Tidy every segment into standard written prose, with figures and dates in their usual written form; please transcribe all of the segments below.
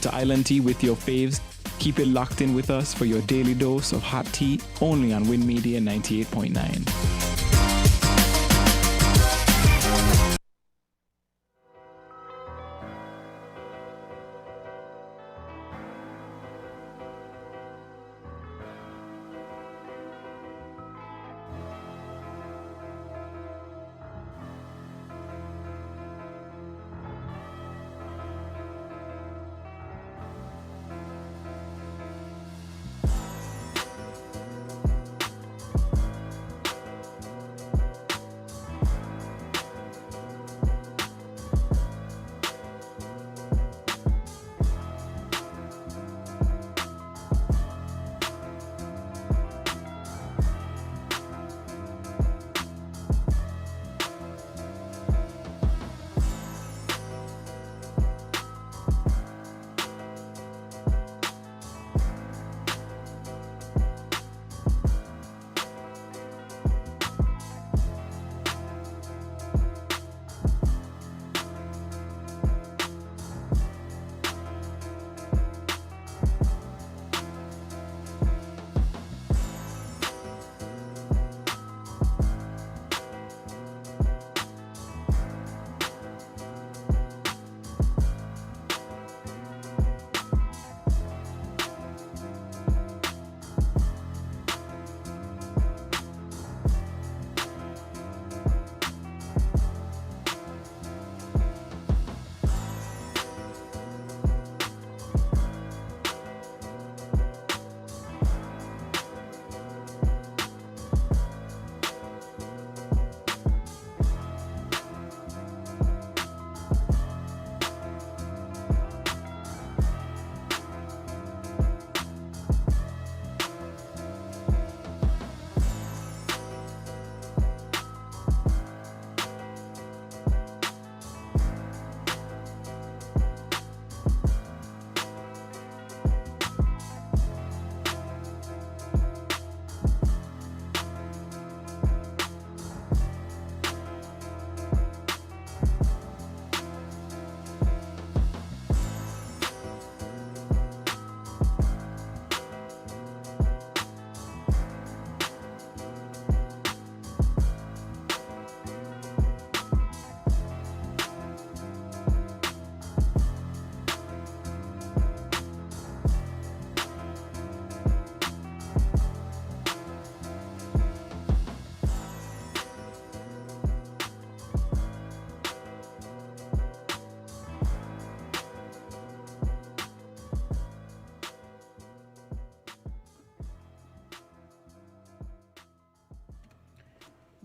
to Island Tea with your faves. Keep it locked in with us for your daily dose of hot tea only on Win Media 98.9.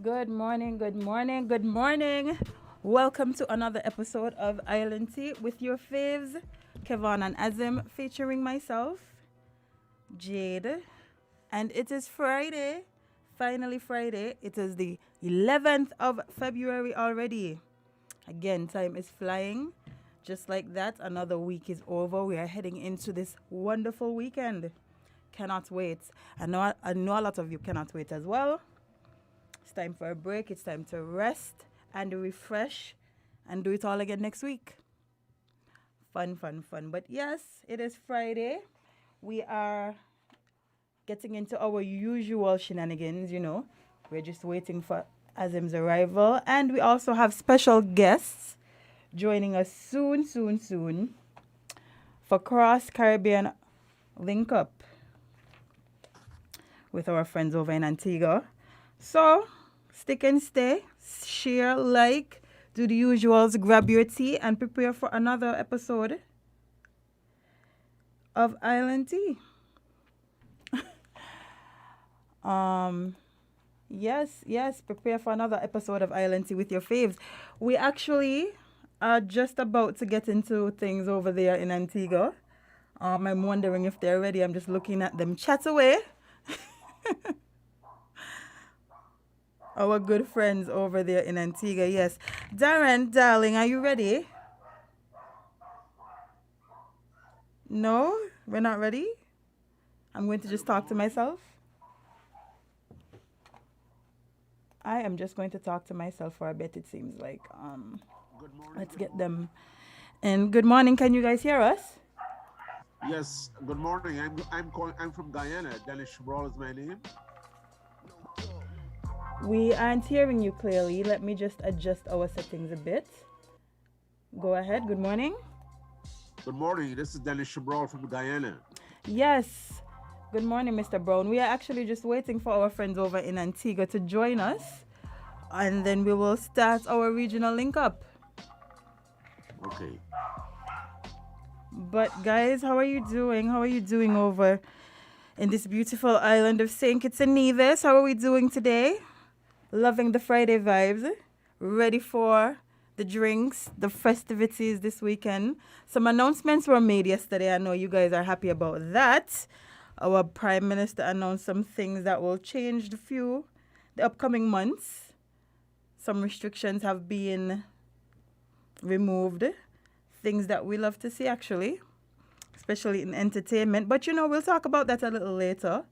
Good morning, good morning, good morning. Welcome to another episode of Island Tea with your faves, Kevon and Azim, featuring myself, Jade. And it is Friday, finally Friday. It is the 11th of February already. Again, time is flying. Just like that, another week is over. We are heading into this wonderful weekend. Cannot wait. I know a lot of you cannot wait as well. It's time for a break. It's time to rest and refresh and do it all again next week. Fun, fun, fun. But yes, it is Friday. We are getting into our usual shenanigans, you know. We're just waiting for Azim's arrival. And we also have special guests joining us soon, soon, soon for Cross Caribbean Link Up with our friends over in Antigua. So, stick and stay, share, like, do the usuals, grab your tea, and prepare for another episode of Island Tea. Yes, prepare for another episode of Island Tea with your faves. We actually are just about to get into things over there in Antigua. I'm wondering if they're ready. I'm just looking at them chat away. Our good friends over there in Antigua, yes. Darren, darling, are you ready? No? We're not ready? I'm going to just talk to myself. I am just going to talk to myself for a bit, it seems like. Good morning. Let's get them. And good morning, can you guys hear us? Yes, good morning. I'm from Guyana. Dennis Shabral is my name. We aren't hearing you clearly. Let me just adjust our settings a bit. Go ahead. Good morning. Good morning. This is Dennis Shabral from Guyana. Yes. Good morning, Mr. Brown. We are actually just waiting for our friends over in Antigua to join us, and then we will start our regional link up. Okay. But guys, how are you doing? How are you doing over in this beautiful island of St. Kitts and Nevis? How are we doing today? Loving the Friday vibes. Ready for the drinks, the festivities this weekend. Some announcements were made yesterday. I know you guys are happy about that. Our Prime Minister announced some things that will change the upcoming months. Some restrictions have been removed. Things that we love to see, actually, especially in entertainment. But we'll talk about that a little later.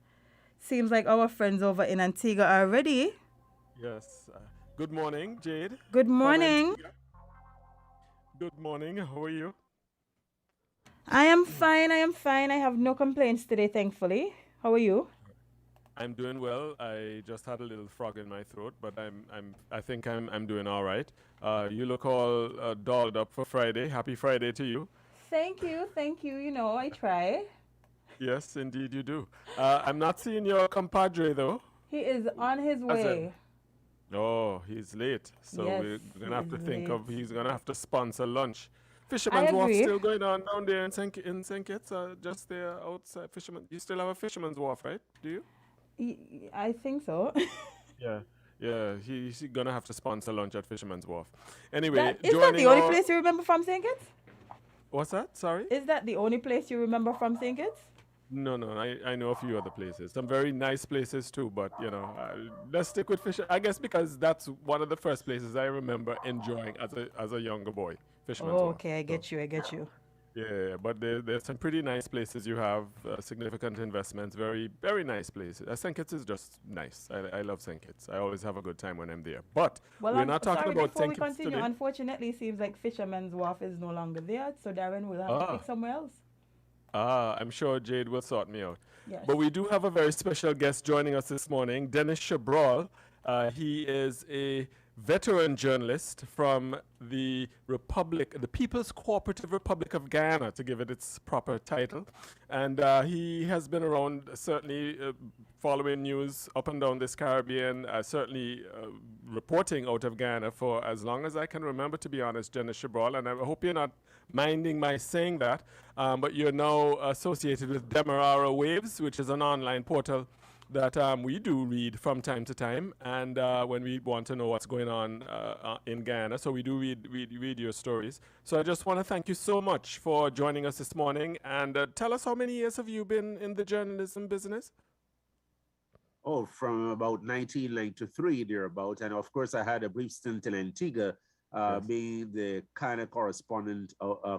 Seems like our friends over in Antigua are ready. Yes. Good morning, Jade Good from morning. Antigua. Good morning. How are you? I am fine. I am fine. I have no complaints today, thankfully. How are you? I'm doing well. I just had a little frog in my throat, but I think I'm doing all right. You look all dolled up for Friday. Happy Friday to you. Thank you. Thank you. I try. Yes, indeed you do. I'm not seeing your compadre though. He is on his Azem. way. Oh, he's late. So Yes, we're he gonna have is to think late. of he's gonna have to sponsor lunch. I Fisherman's Wharf agree. still going on down there in St. Kitts, just there outside Fisherman. You still have a Fisherman's Wharf, right? Do you? I think so. Yeah. Yeah, he's gonna have to sponsor lunch at Fisherman's Wharf. Anyway, That is that the joining only our place you remember from St. Kitts? what's that? Sorry? Is that the only place you remember from St. Kitts? No, no, I know a few other places. Some very nice places too, but let's stick with Fisher. I guess because that's one of the first places I remember enjoying as a younger boy, Fisherman's Oh, Wharf. okay, I So get you. I get you. yeah, but there's some pretty nice places. You have significant investments. Very, very nice places. St. Kitts is just nice. I love St. Kitts. I always have a good time when I'm there. But Well, we're not talking sorry, about before St. we Kitts continue, today. unfortunately, it seems like Fisherman's Wharf is no longer there, so Darren will have to pick Ah, somewhere else. I'm sure Jade will sort me out. Yes. But we do have a very special guest joining us this morning, Dennis Shabral. He is a veteran journalist from the People's Cooperative Republic of Guyana, to give it its proper title. And he has been around, certainly following news up and down this Caribbean, certainly reporting out of Guyana for as long as I can remember, to be honest, Dennis Shabral. And I hope you're not minding my saying that, but you're now associated with Demerara Waves, which is an online portal that we do read from time to time, and when we want to know what's going on in Guyana, so we do read your stories. So I just want to thank you so much for joining us this morning, and tell us, how many years have you been in the journalism business? Oh, from about 1993 thereabout, and of course I had a brief stint in Antigua, Yes. being the kind of correspondent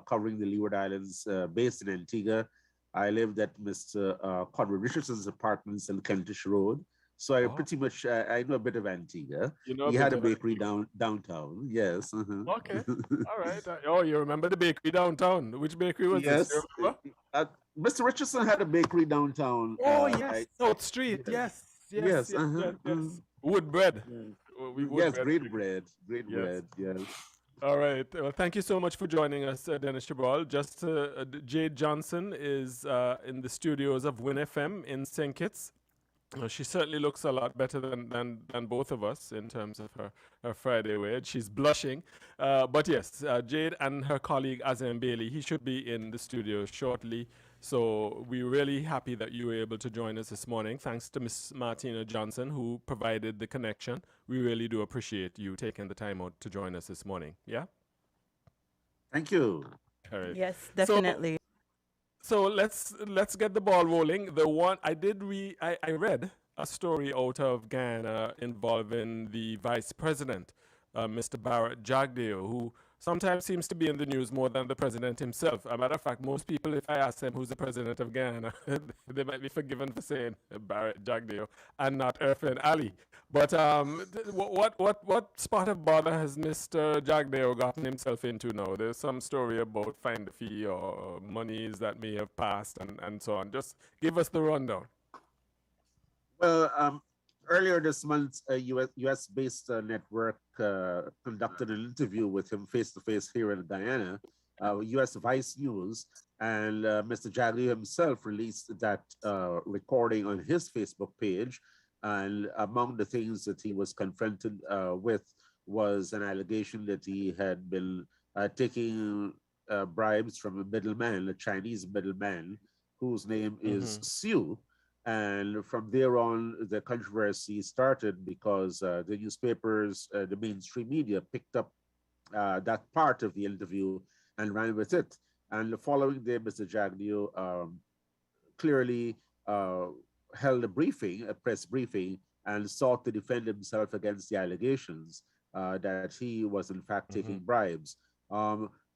covering the Leeward Islands, based in Antigua. I lived at Mr. Conrad Richardson's apartments on Kentish Road. So I Oh, pretty much I know a bit of Antigua. you know a He bit had a of bakery Antigua. downtown. Yes. Okay, all right. Oh, you remember the bakery downtown? Which bakery was this? You Yes. remember? Uh, Mr. Richardson had a bakery downtown. Oh, yes, South Street. Yes. Yes, yes, Yes. yes, yes, yes. Wood bread. We wood Yes. bread Great bakery. bread. Great Yes. bread. Yes. All right. Well, thank you so much for joining us, Dennis Chabral. Just Jade Johnson is in the studios of Win FM in St. Kitts. She certainly looks a lot better than both of us in terms of her Friday wear. She's blushing. But yes, Jade and her colleague Azem Bailey, he should be in the studio shortly. So we're really happy that you were able to join us this morning. Thanks to Miss Martina Johnson, who provided the connection. We really do appreciate you taking the time out to join us this morning. Yeah? Thank you. All right. Yes, So definitely. so let's get the ball rolling. The one I read a story out of Ghana involving the vice president, Mr. Barrett Jagdeo, who sometimes seems to be in the news more than the president himself. A matter of fact, most people, if I ask them who's the president of Guyana, they might be forgiven for saying Barrett Jagdeo and not Irfan Ali. But what spot of bother has Mr. Jagdeo gotten himself into now? There's some story about find the fee or monies that may have passed and so on. Just give us the rundown. Well, earlier this month, a US-based network conducted an interview with him face-to-face here in Guyana, US Vice News, and Mr. Jagdeo himself released that recording on his Facebook page. And among the things that he was confronted with was an allegation that he had been taking bribes from a middleman, a Chinese middleman, whose name is Siu. And from there on, the controversy started because the newspapers, the mainstream media picked up that part of the interview and ran with it. And the following day, Mr. Jagdeo clearly held a press briefing, and sought to defend himself against the allegations that he was in fact taking bribes.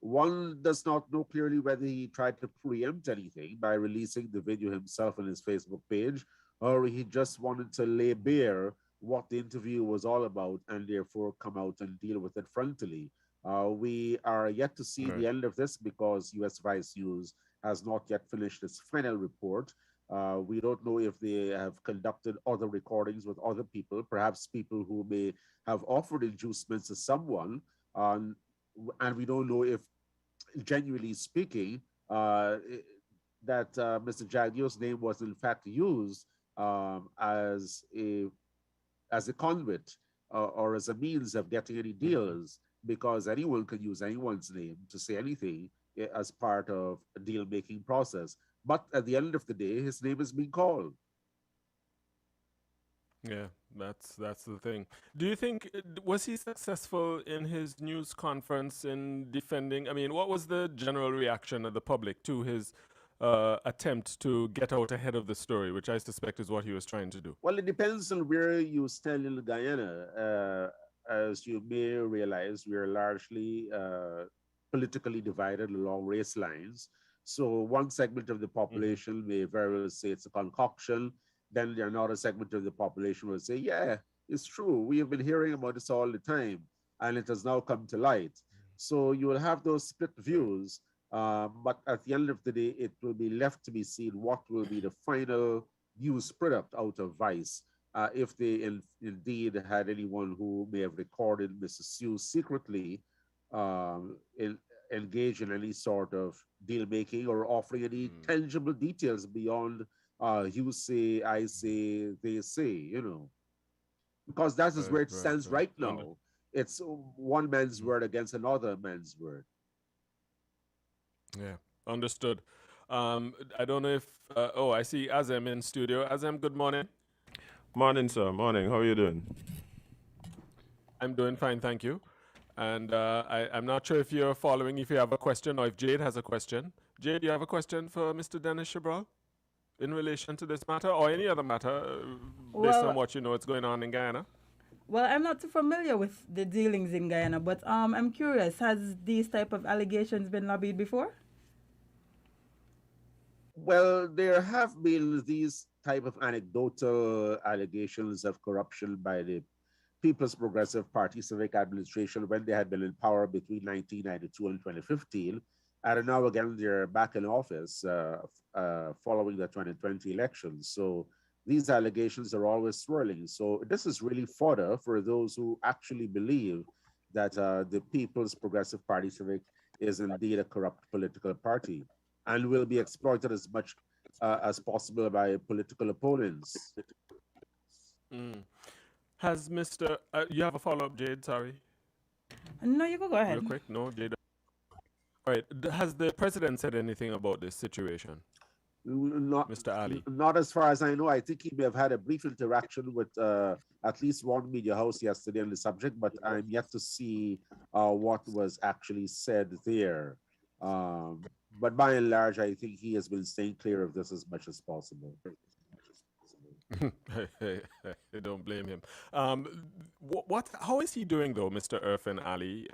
One does not know clearly whether he tried to preempt anything by releasing the video himself on his Facebook page, or he just wanted to lay bare what the interview was all about and therefore come out and deal with it frontally. We are yet to see the end of this because US Vice News has not yet finished its final report. We don't know if they have conducted other recordings with other people, perhaps people who may have offered inducements to someone. And we don't know if, genuinely speaking, that Mr. Jagdeo's name was in fact used as a conduit or as a means of getting any deals, because anyone can use anyone's name to say anything as part of a deal-making process. But at the end of the day, his name is being called. Yeah, that's the thing. Do you think was he successful in his news conference in defending? I mean, what was the general reaction of the public to his attempt to get out ahead of the story, which I suspect is what he was trying to do? Well, it depends on where you stand in Guyana. As you may realize, we are largely politically divided along race lines. So one segment of the population may very well say it's a concoction. Then another segment of the population will say, yeah, it's true. We have been hearing about this all the time, and it has now come to light. So you will have those split views, but at the end of the day, it will be left to be seen what will be the final news product out of Vice, if they indeed had anyone who may have recorded Mrs. Sue secretly engage in any sort of deal making or offering any tangible details beyond you say, I say, they say, you know, because that is where it stands right now. It's one man's word against another man's word. Yeah, understood. I don't know if, I see Azem in studio. Azem, good morning. Morning, sir. Morning. How are you doing? I'm doing fine, thank you. And I'm not sure if you're following, if you have a question or if Jade has a question. Jade, you have a question for Mr. Dennis Chabral in relation to this matter or any other matter based on what you know is going on in Guyana? Well, I'm not too familiar with the dealings in Guyana, but I'm curious, has these type of allegations been lobbied before? Well, there have been these type of anecdotal allegations of corruption by the People's Progressive Party civic administration when they had been in power between 1992 and 2015. And now again, they're back in office following the 2020 elections. So these allegations are always swirling. So this is really fodder for those who actually believe that the People's Progressive Party civic is indeed a corrupt political party and will be exploited as much as possible by political opponents. Has Mr. You have a follow-up, Jade? Sorry. No, you go ahead. Real quick. No, Jade. All right. Has the president said anything about this situation? Not, Mr. Ali. Not as far as I know. I think he may have had a brief interaction with at least one media house yesterday on the subject, but I'm yet to see what was actually said there. But by and large, I think he has been staying clear of this as much as possible. I don't blame him. How is he doing though, Mr. Irfan Ali?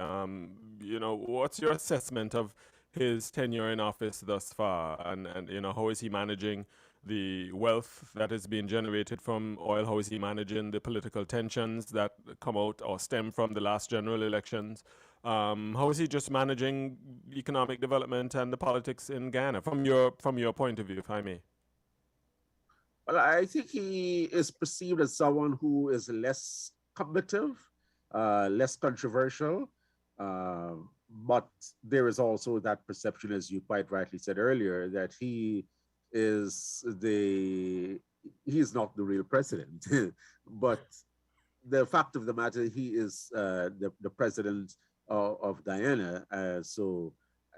What's your assessment of his tenure in office thus far, and how is he managing the wealth that is being generated from oil? How is he managing the political tensions that come out or stem from the last general elections? How is he just managing economic development and the politics in Ghana from your point of view, if I may? Well, I think he is perceived as someone who is less combative, less controversial. Uh, but there is also that perception, as you quite rightly said earlier, that is the he is not the real president. But the fact of the matter, he is the president of Guyana. So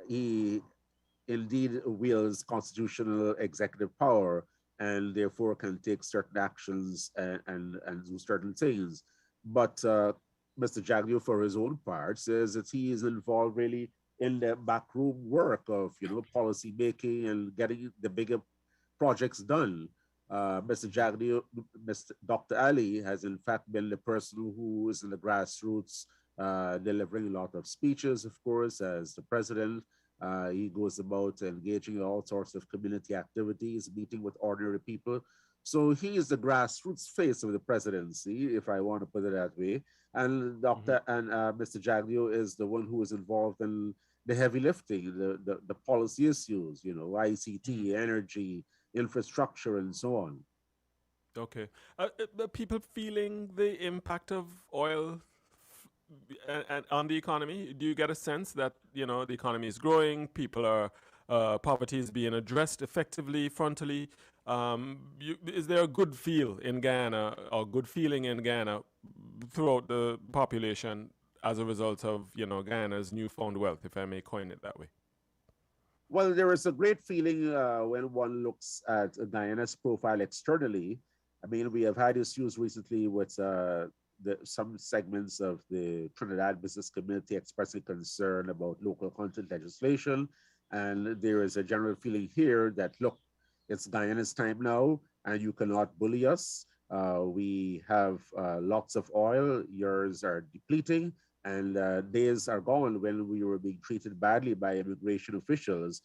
he indeed wields constitutional executive power and therefore can take certain actions and do certain things. But Mr. Jagdeo, for his own part, says that he is involved really in the backroom work of policy making and getting the bigger projects done. Mr. Jagdeo, Mr. Dr. Ali has in fact been the person who is in the grassroots, delivering a lot of speeches, of course, as the president. He goes about engaging in all sorts of community activities, meeting with ordinary people. So he is the grassroots face of the presidency, if I want to put it that way. And Mr. Jagdeo is the one who is involved in the heavy lifting, the policy issues, ICT, energy, infrastructure, and so on. Okay. Are people feeling the impact of oil and on the economy? Do you get a sense that the economy is growing, people are poverty is being addressed effectively, frontally? Is there a good feel in Ghana or good feeling in Ghana throughout the population as a result of Ghana's newfound wealth, if I may coin it that way? Well, there is a great feeling when one looks at Guyana's profile externally. I mean, we have had issues recently with some segments of the Trinidad business community expressing concern about local content legislation. And there is a general feeling here that, look, it's Guyana's time now, and you cannot bully us. We have lots of oil, yours are depleting, and days are gone when we were being treated badly by immigration officials.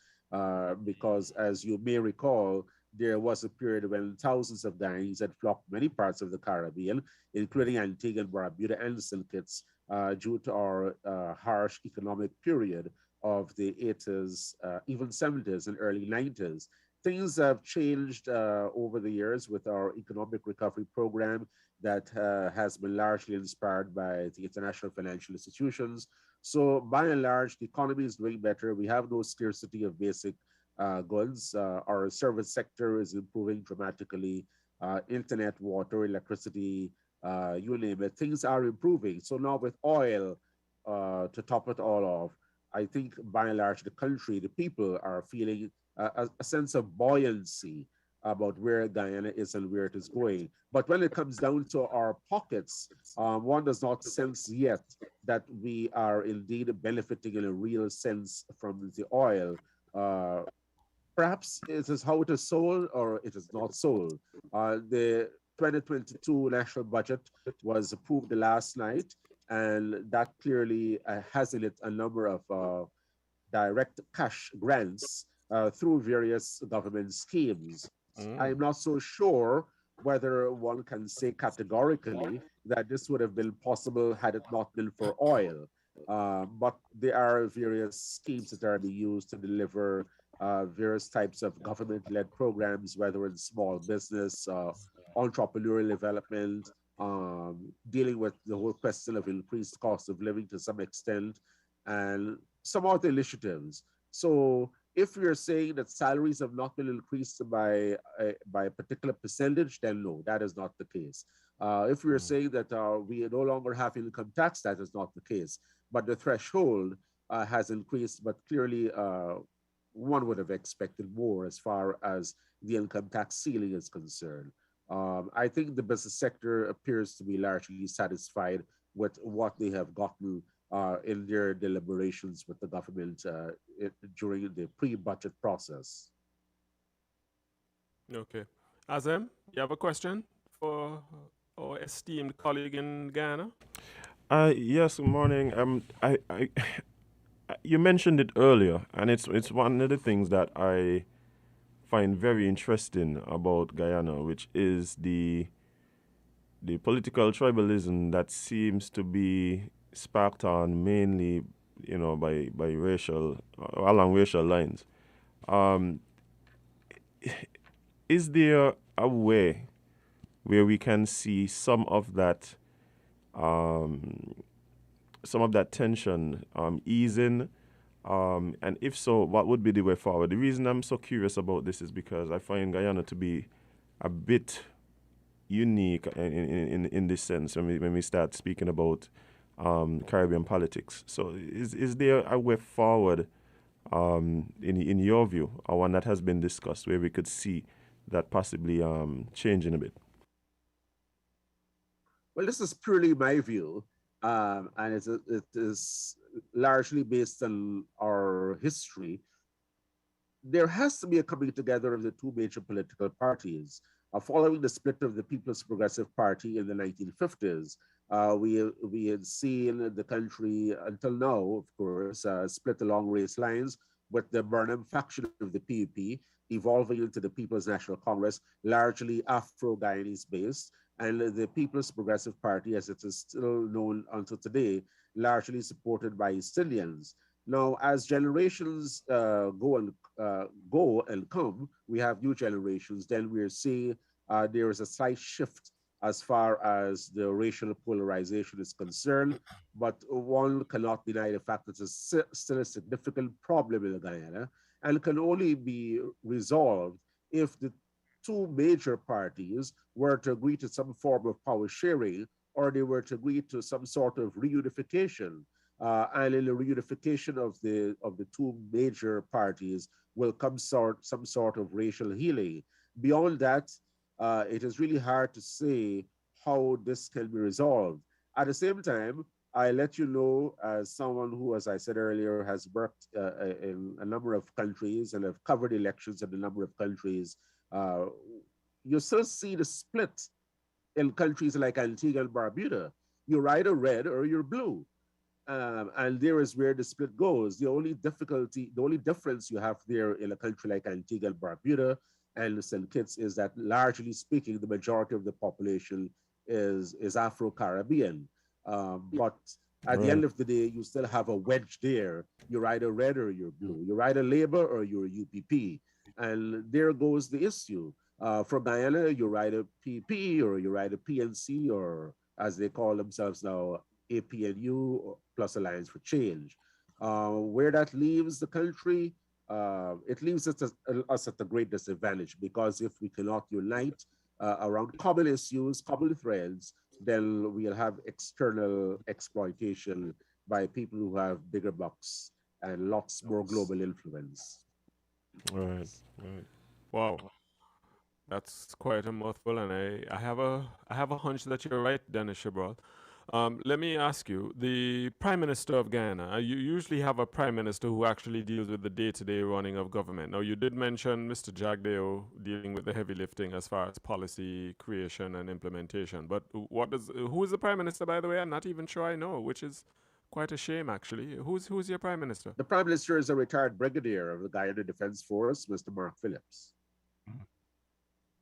Because, as you may recall, there was a period when thousands of Guyanese had flocked many parts of the Caribbean, including Antigua and Barbuda and St. Kitts, due to our harsh economic period of the 80s, even 70s and early 90s. Things have changed over the years with our economic recovery program that has been largely inspired by the international financial institutions. So by and large, the economy is doing better. We have no scarcity of basic goods. Our service sector is improving dramatically. Internet, water, electricity, you name it, things are improving. So now with oil to top it all off, I think by and large, the country, the people are feeling a sense of buoyancy about where Guyana is and where it is going. But when it comes down to our pockets, one does not sense yet that we are indeed benefiting in a real sense from the oil. Perhaps it is how it is sold or it is not sold. The 2022 national budget was approved last night, and that clearly has in it a number of direct cash grants through various government schemes. I'm not so sure whether one can say categorically that this would have been possible had it not been for oil. But there are various schemes that are being used to deliver various types of government-led programs, whether in small business, entrepreneurial development, dealing with the whole question of increased cost of living to some extent, and some other initiatives. So if you're saying that salaries have not been increased by a particular percentage, then no, that is not the case. If we're saying that we no longer have income tax, that is not the case. But the threshold has increased, but clearly one would have expected more as far as the income tax ceiling is concerned. I think the business sector appears to be largely satisfied with what they have gotten in their deliberations with the government during the pre-budget process. Okay. Azem, you have a question for our esteemed colleague in Ghana? Yes, good morning. You mentioned it earlier, and it's one of the things that I find very interesting about Guyana, which is the political tribalism that seems to be sparked on mainly, by racial along racial lines. Um, is there a way where we can see um, some of that tension easing? And if so, what would be the way forward? The reason I'm so curious about this is because I find Guyana to be a bit unique in this sense when we start speaking about Caribbean politics. So is there a way forward in your view, or one that has been discussed where we could see that possibly changing a bit? Well, this is purely my view, and it is largely based on our history. There has to be a coming together of the two major political parties. Following the split of the People's Progressive Party in the 1950s, we had seen the country until now, of course, split along race lines, with the Burnham faction of the PUP evolving into the People's National Congress, largely Afro-Guyanese based, and the People's Progressive Party, as it is still known until today, largely supported by East Indians. Now, as generations go and come, we have new generations. Then we're seeing there is a slight shift as far as the racial polarization is concerned. But one cannot deny the fact that it's still a significant problem in Guyana and can only be resolved if the two major parties were to agree to some form of power sharing, or they were to agree to some sort of reunification. And in the reunification of the two major parties will come some sort of racial healing. Beyond that, it is really hard to say how this can be resolved. At the same time, I let you know, as someone who, as I said earlier, has worked in a number of countries and have covered elections in a number of countries, uh, you still see the split in countries like Antigua and Barbuda. You're either red or you're blue. And there is where the split goes. The only difference you have there in a country like Antigua and Barbuda and St. Kitts is that, largely speaking, the majority of the population is Afro-Caribbean. But at the Right. end of the day, you still have a wedge there. You're either red or you're blue. You're either Labour or you're UPP. And there goes the issue. For Guyana, you're either PP or you're either PNC, or as they call themselves now, APNU plus Alliance for Change. Where that leaves the country, it leaves us at a great disadvantage, because if we cannot unite around common issues, common threads, then we'll have external exploitation by people who have bigger bucks and lots more global influence. Right. Right. Wow, that's quite a mouthful, and I have a hunch that you're right, Dennis Shabral. Let me ask you, the Prime Minister of Ghana, you usually have a Prime Minister who actually deals with the day-to-day running of government. Now, you did mention Mr. Jagdeo dealing with the heavy lifting as far as policy creation and implementation. But who is the Prime Minister, by the way? I'm not even sure I know, which is quite a shame, actually. Who's your Prime Minister? The Prime Minister is a retired brigadier of the Guyana Defense Force, Mr. Mark Phillips.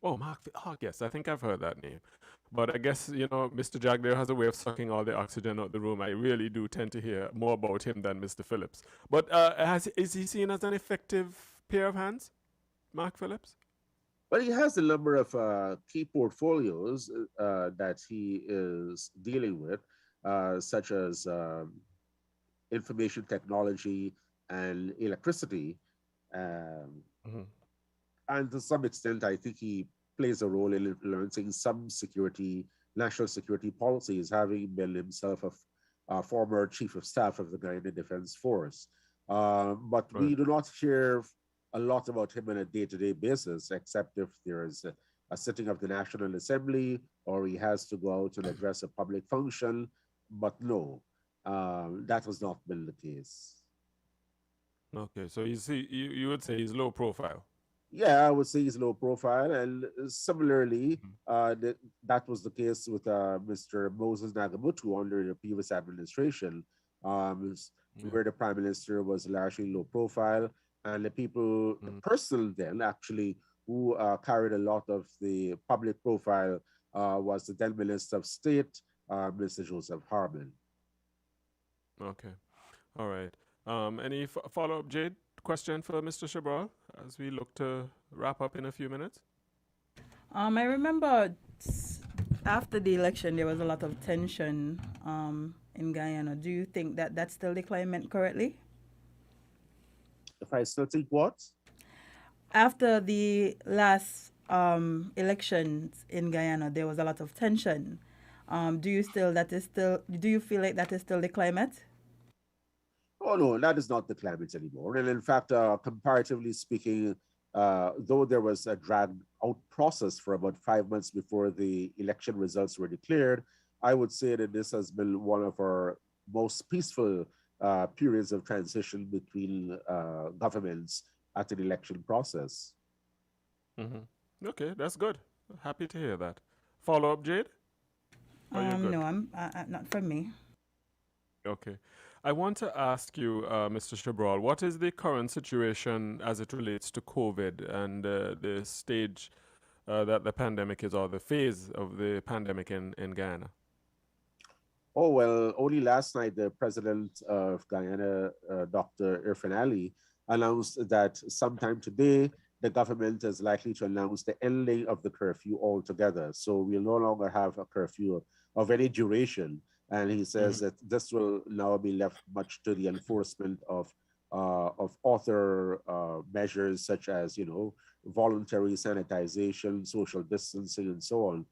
Oh, Mark. Oh, yes, I think I've heard that name. But I guess, Mr. Jagdeo has a way of sucking all the oxygen out the room. I really do tend to hear more about him than Mr. Phillips. But is he seen as an effective pair of hands, Mark Phillips? Well, he has a number of key portfolios that he is dealing with, such as information technology and electricity. Um, Hmm. and to some extent, I think he plays a role in influencing some national security policies, having been himself a former chief of staff of the Guyana Defense Force. But Right. we do not hear a lot about him on a day-to-day basis, except if there is a sitting of the National Assembly or he has to go out and address a public function. But no, that has not been the case. Okay, so you would say he's low profile. Yeah, I would say he's low profile, and similarly, that was the case with Mr. Moses Nagamutu under the previous administration, Yeah. where the prime minister was largely low profile, and the people, the person then actually who carried a lot of the public profile was the then Minister of State, Mr. Joseph Harmon. Okay. All right. Any follow-up, Jade? Question for Mr. Shabral as we look to wrap up in a few minutes? I remember after the election, there was a lot of tension in Guyana. Do you think that that's still the climate currently? If I still think what? After the last elections in Guyana, there was a lot of tension. Do you still that is still? Do you feel like that is still the climate? Oh no, that is not the climate anymore. And in fact, comparatively speaking, though there was a dragged out process for about 5 months before the election results were declared, I would say that this has been one of our most peaceful periods of transition between governments at an election process. Okay, that's good. Happy to hear that. Follow-up, Jade? Are you good? No, I'm not from me. Okay. I want to ask you, Mr. Shabral, what is the current situation as it relates to COVID and the stage that the pandemic is, or the phase of the pandemic in Guyana? Oh, well, only last night, the president of Guyana, Dr. Irfan Ali, announced that sometime today, the government is likely to announce the ending of the curfew altogether. So we'll no longer have a curfew of any duration. And he says that this will now be left much to the enforcement of other measures such as, voluntary sanitization, social distancing, and so on,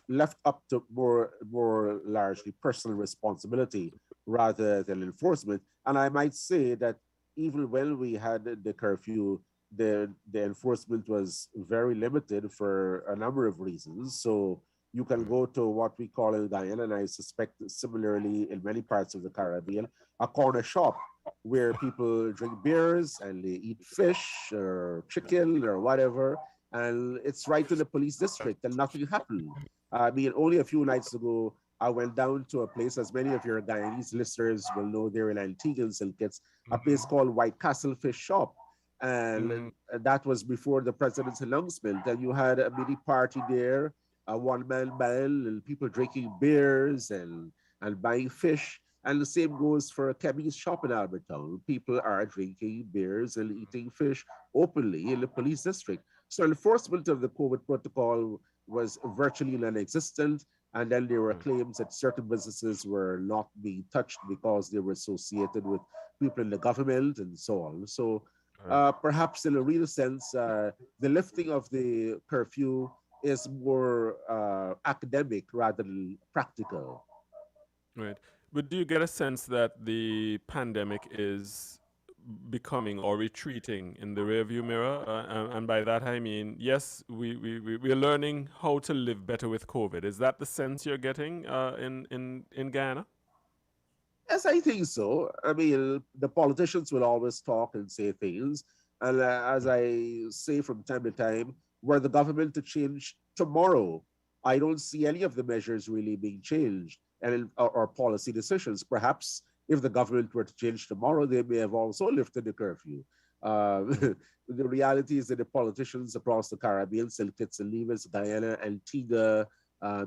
left up to more largely personal responsibility rather than enforcement. And I might say that even when we had the curfew, the enforcement was very limited for a number of reasons. So you can go to what we call in Guyana, and I suspect similarly in many parts of the Caribbean, a corner shop where people drink beers and they eat fish or chicken or whatever, and it's right in the police district, and nothing happened. I mean, only a few nights ago, I went down to a place, as many of your Guyanese listeners will know, there in Antigua and St. Kitts, a place called White Castle Fish Shop. And that was before the president's announcement. And you had a mini party there, a one-man band, and people drinking beers and buying fish. And the same goes for Kevin's shop in Albertown. People are drinking beers and eating fish openly in the police district. So enforcement of the COVID protocol was virtually non-existent. And then there were claims that certain businesses were not being touched because they were associated with people in the government and so on. So perhaps in a real sense, the lifting of the curfew is more academic rather than practical. Right. But do you get a sense that the pandemic is becoming or retreating in the rearview mirror? And by that I mean, yes, we're learning how to live better with COVID. Is that the sense you're getting in Guyana? Yes, I think so. I mean, the politicians will always talk and say things. And as I say from time to time, were the government to change tomorrow, I don't see any of the measures really being changed or policy decisions. Perhaps if the government were to change tomorrow, they may have also lifted the curfew. The reality is that the politicians across the Caribbean, St. Kitts and Nevis, Guyana, Antigua,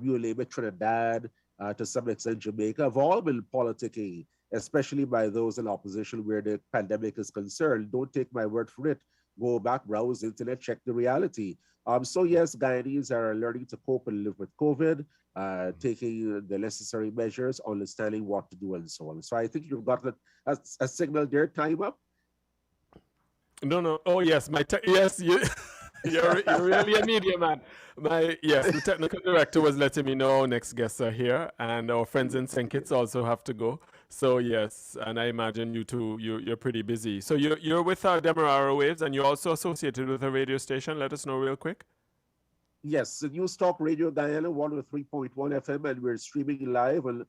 you name it, Trinidad, to some extent Jamaica, have all been politicking, especially by those in opposition where the pandemic is concerned. Don't take my word for it. Go back, browse the internet, check the reality. So yes, Guyanese are learning to cope and live with COVID, taking the necessary measures, understanding what to do and so on. So I think you've got a signal there, time up. No. Oh yes, yes, you're really a media man. The technical director was letting me know our next guests are here, and our friends in St. Kitts also have to go. So yes, and I imagine you two, you're pretty busy. So you're with Demerara Waves, and you're also associated with a radio station. Let us know real quick. Yes, the News Talk Radio Guyana 103.1 FM, and we're streaming live on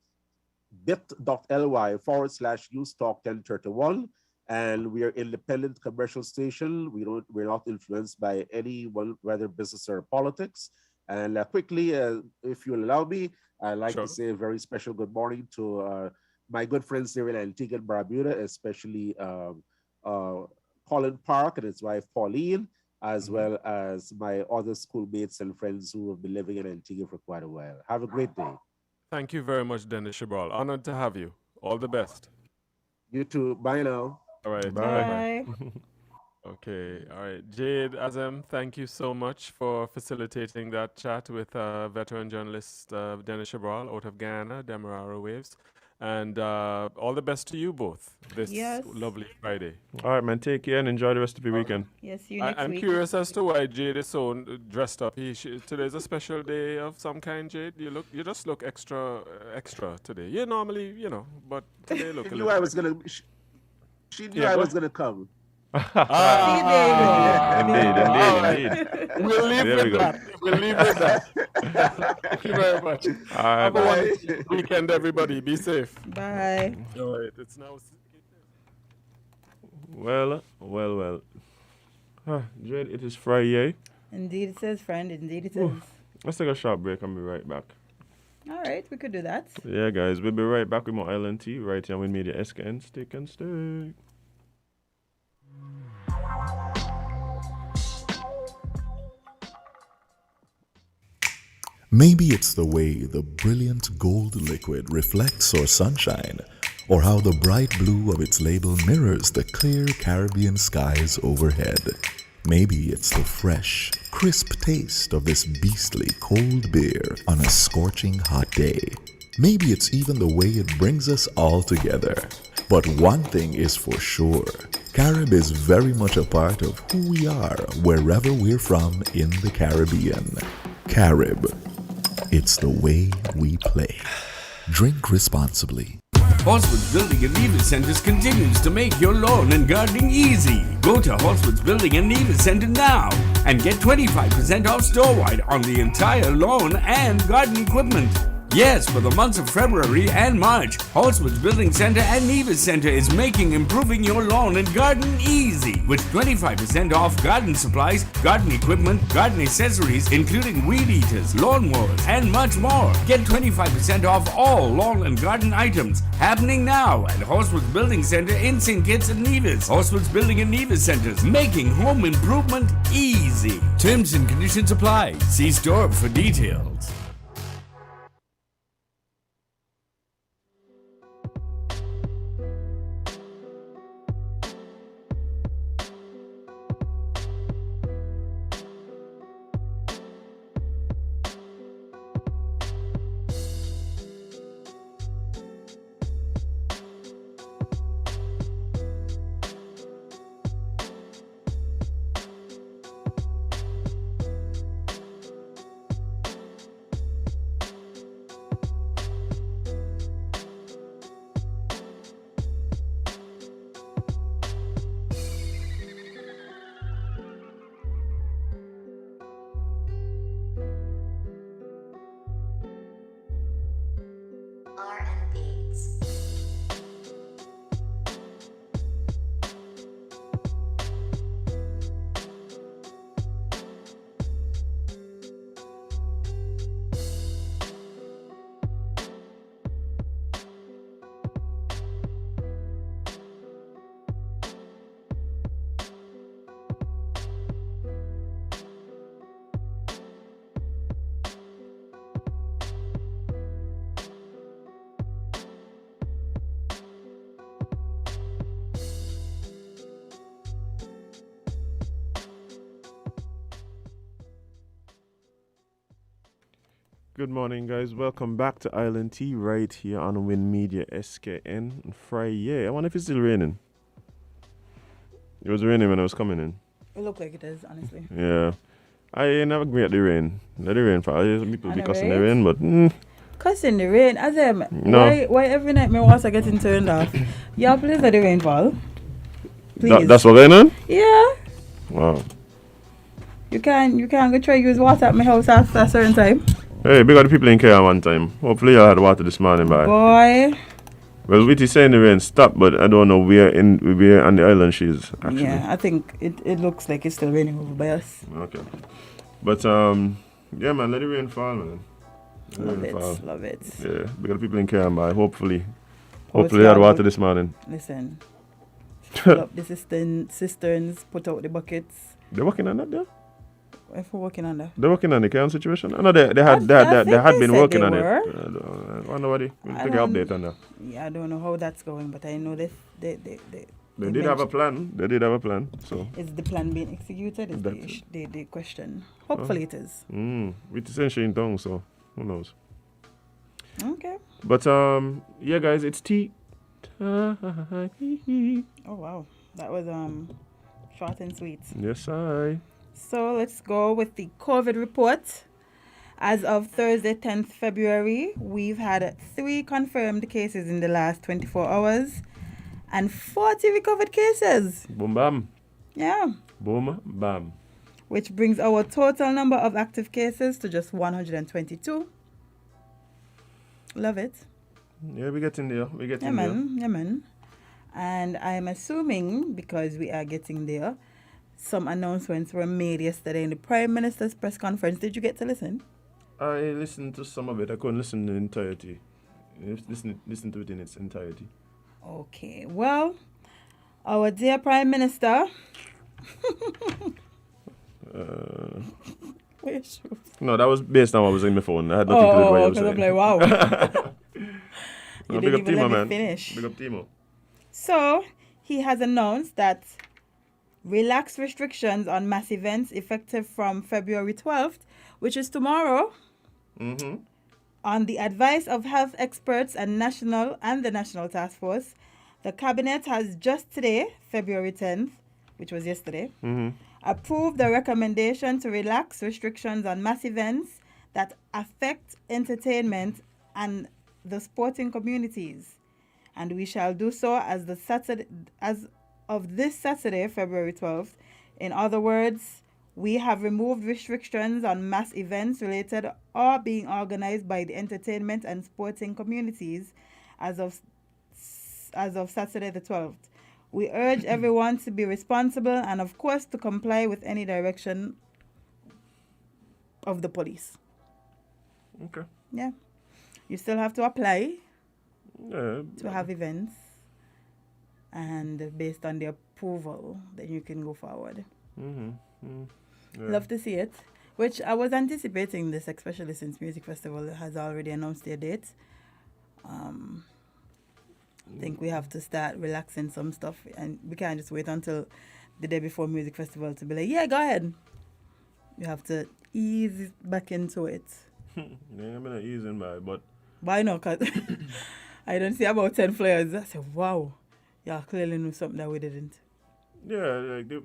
bit.ly/News Talk 1031. and we are independent commercial station. We're not influenced by any one, whether business or politics. And quickly, if you'll allow me, I'd like to say a very special good morning to my good friends there in Antigua and Barbuda, especially Colin Park and his wife Pauline, as well as my other schoolmates and friends who have been living in Antigua for quite a while. Have a great day. Thank you very much, Dennis Chabral. Honored to have you. All the best. You too. Bye now. All right. Bye. Okay. All right. Jade, Azem, thank you so much for facilitating that chat with veteran journalist Dennis Chabral out of Ghana, Demerara Waves. And all the best to you both this lovely Friday. All right, man. Take care and enjoy the rest of your weekend. Yes, you next I'm week. curious as to why Jade is so dressed up. Today's a special day of some kind, Jade. You just look extra today. You normally, but today look. She knew I was gonna. She knew I was gonna come. Indeed. We'll leave with that. Thank you very much. All right, Have a wonderful weekend, everybody. Be safe. Bye. All right. It's now. Well. Jade, it is Friday. Indeed it says, friend. Indeed it is. Let's take a short break and be right back. All right, we could do that. Yeah, guys, we'll be right back with more Island Tea right here on Media SKN. Stick and stay. Maybe it's the way the brilliant gold liquid reflects our sunshine, or how the bright blue of its label mirrors the clear Caribbean skies overhead. Maybe it's the fresh, crisp taste of this beastly cold beer on a scorching hot day. Maybe it's even the way it brings us all together. But one thing is for sure, Carib is very much a part of who we are wherever we're from in the Caribbean. Carib. It's the way we play. Drink responsibly. Horswood's Building and Nevis Centers continues to make your lawn and gardening easy. Go to Horswood's Building and Nevis Center now and get 25% off store-wide on the entire lawn and garden equipment. Yes, for the months of February and March, Horswood's Building Center and Nevis Center is making improving your lawn and garden easy with 25% off garden supplies, garden equipment, garden accessories, including weed eaters, lawnmowers, and much more. Get 25% off all lawn and garden items happening now at Horswood's Building Center in St. Kitts and Nevis. Horswood's Building and Nevis Centers, making home improvement easy. Terms and conditions apply. See store for details. Good morning, guys. Welcome back to Island Tea right here on Win Media SKN on Friday. I wonder if it's still raining. It was raining when I was coming in. It looked like it is, honestly. Yeah. I never agree at the rain. Let the rain fall. People be And cussing the the rain, but Cussing the rain. As No. why every night my water getting turned off? Y'all please let the rain fall. Please. that's what going on? Yeah. Wow. You can't go try use water at my house after a certain time. Hey, big up the people in care one time. Hopefully you had water this morning, bye. Boy. Well, Witty saying the rain stopped, but I don't know where on the island she is actually. Yeah, I think it looks like it's still raining over by us. Okay. But yeah, man, let the rain fall, man. Love it. Yeah, we got people in Canberra. Hopefully Post they had y'all water good. this morning. Listen, fill up the cisterns, put out the buckets. They're working on that there? If we're working on that. They're working on the current situation? I know they had been working on it. I wonder what we'll take an update on that. Yeah, I don't know how that's going, but I know they did have a plan. They did have a plan. So is the plan being executed? Is the question. Hopefully it is. It's essentially in tongue, so who knows? Okay. But yeah, guys, it's tea time. Oh wow, that was short and sweet. Yes, I. So let's go with the COVID report. As of Thursday, 10th February, we've had 3 confirmed cases in the last 24 hours and 40 recovered cases. Boom, bam. Yeah. Boom, bam. Which brings our total number of active cases to just 122. Love it. Yeah, we're getting there. Yeah, man. And I'm assuming, because we are getting there, some announcements were made yesterday in the Prime Minister's press conference. Did you get to listen? I listened to some of it. I couldn't listen to the entirety. Listen to it in its entirety. Okay. Well, our dear Prime Minister. No, that was based on what was in my phone. I had nothing to do with what you were saying. I'm like, wow. You didn't even let me finish. Big up Timo. So, he has announced that relaxed restrictions on mass events effective from February 12th, which is tomorrow, on the advice of health experts and the National Task Force, the Cabinet has just today, February 10th, which was yesterday, approved the recommendation to relax restrictions on mass events that affect entertainment and the sporting communities. And we shall do so as of this Saturday, February 12th. In other words, we have removed restrictions on mass events related or being organized by the entertainment and sporting communities as of Saturday the 12th. We urge everyone to be responsible and, of course, to comply with any direction of the police. Okay. Yeah. You still have to apply to have events. And based on the approval, then you can go forward. Yeah. Love to see it. Which I was anticipating this, especially since Music Festival has already announced their date. I think we have to start relaxing some stuff, and we can't just wait until the day before Music Festival to be like, yeah, go ahead. You have to ease back into it. Yeah, I'm not easing by, but why not? Because I don't see about 10 flyers. I said, wow. Yeah, clearly knew something that we didn't. Yeah, like the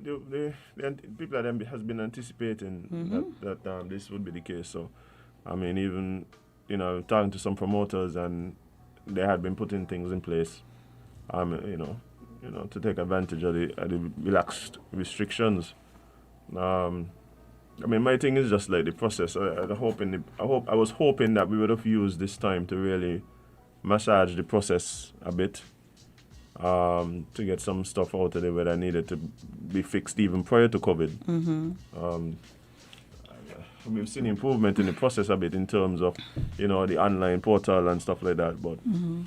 people that has been anticipating that this would be the case. So, I mean, even talking to some promoters, and they had been putting things in place, to take advantage of the relaxed restrictions. I mean, my thing is just like the process. I was hoping that we would have used this time to really massage the process a bit. To get some stuff out of the way that needed to be fixed even prior to COVID. We've seen improvement in the process a bit in terms of, the online portal and stuff like that. But to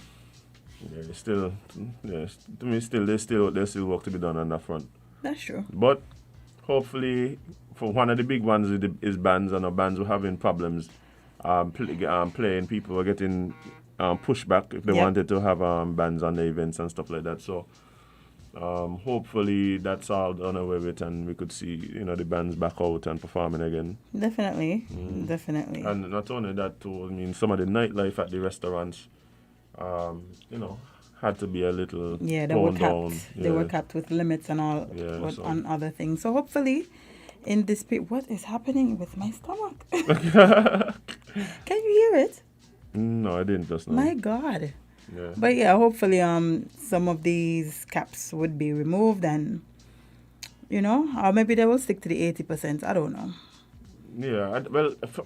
me, there's still work to be done on that front. That's true. But hopefully, for one of the big ones is bands, and our bands were having problems playing. People were getting pushback if they wanted to have bands on the events and stuff like that. So hopefully that's all done away with, and we could see the bands back out and performing again. Definitely. And not only that too, I mean, some of the nightlife at the restaurants had to be a little toned down. They were capped with limits and all on other things. So hopefully in this what is happening with my stomach? Can you hear it? No, I didn't just now. My God. Yeah. But yeah, hopefully some of these caps would be removed, and or maybe they will stick to the 80%. I don't know. Yeah,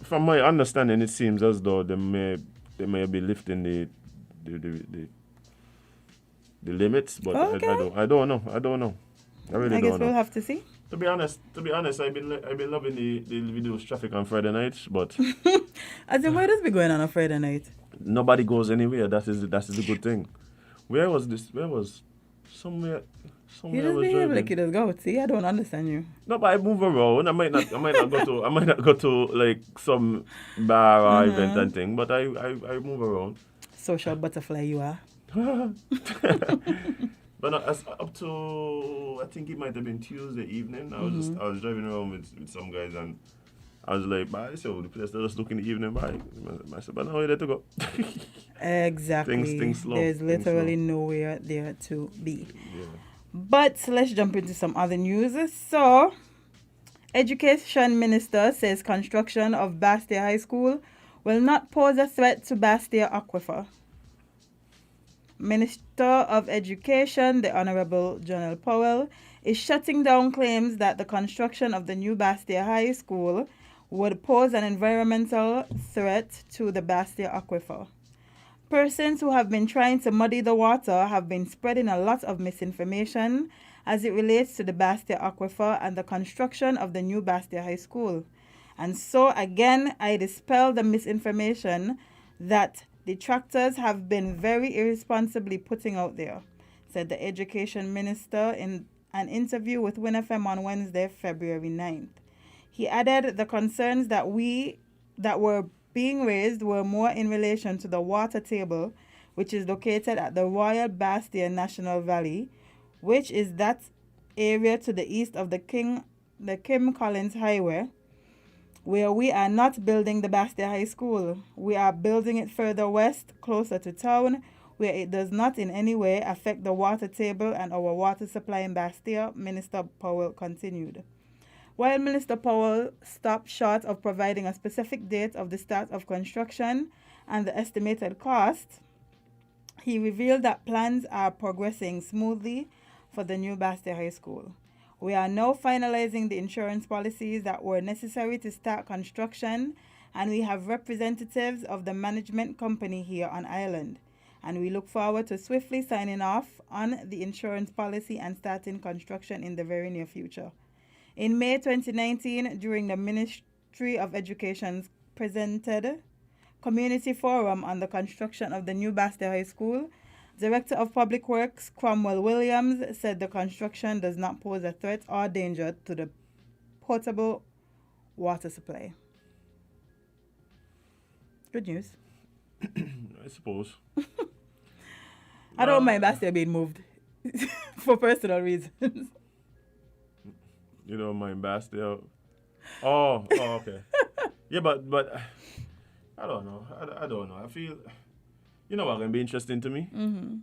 from my understanding, it seems as though they may be lifting the limits, but Okay. I don't know. I really I guess don't we'll know. have to see. To be honest, I've been loving the videos traffic on Friday nights, but As in, where does be going on a Friday night? nobody goes anywhere. That is the good thing. Where was this? Where was somewhere? You I just was behave driving. like you just go. See, I don't understand you. No, but I move around. I might not go to like some bar or event and thing, but I move around. Social butterfly you are. But no, as up to I think it might have been Tuesday evening. I was driving around with some guys and I was like, bye, so the place just look in the evening, bye. I said, but now we're there to go. Exactly. Things slow. There's Things literally slow. nowhere there to be. Yeah. But let's jump into some other news. So, Education Minister says construction of Bastia High School will not pose a threat to Bastia Aquifer. Minister of Education, the Honorable Jonel Powell, is shutting down claims that the construction of the new Bastia High School would pose an environmental threat to the Bastia Aquifer. Persons who have been trying to muddy the water have been spreading a lot of misinformation as it relates to the Bastia Aquifer and the construction of the new Bastia High School. And so again, I dispel the misinformation that detractors have been very irresponsibly putting out there, said the Education Minister in an interview with WinFM on Wednesday, February 9th. He added the concerns that were being raised were more in relation to the water table, which is located at the Royal Bastia National Valley, which is that area to the east of the Kim Collins Highway, where we are not building the Bastia High School. We are building it further west, closer to town, where it does not in any way affect the water table and our water supply in Bastia, Minister Powell continued. While Minister Powell stopped short of providing a specific date of the start of construction and the estimated cost, he revealed that plans are progressing smoothly for the new Bastia High School. We are now finalizing the insurance policies that were necessary to start construction, and we have representatives of the management company here on island. And we look forward to swiftly signing off on the insurance policy and starting construction in the very near future. In May 2019, during the Ministry of Education's presented Community Forum on the construction of the new Bastia High School, Director of Public Works Cromwell Williams said the construction does not pose a threat or danger to the potable water supply. Good news. I suppose. I don't mind Bastia being moved for personal reasons. You don't mind Bastia? Oh, okay. Yeah, but I don't know. I don't know. I feel, you know what's going to be interesting to me? Mm-hmm.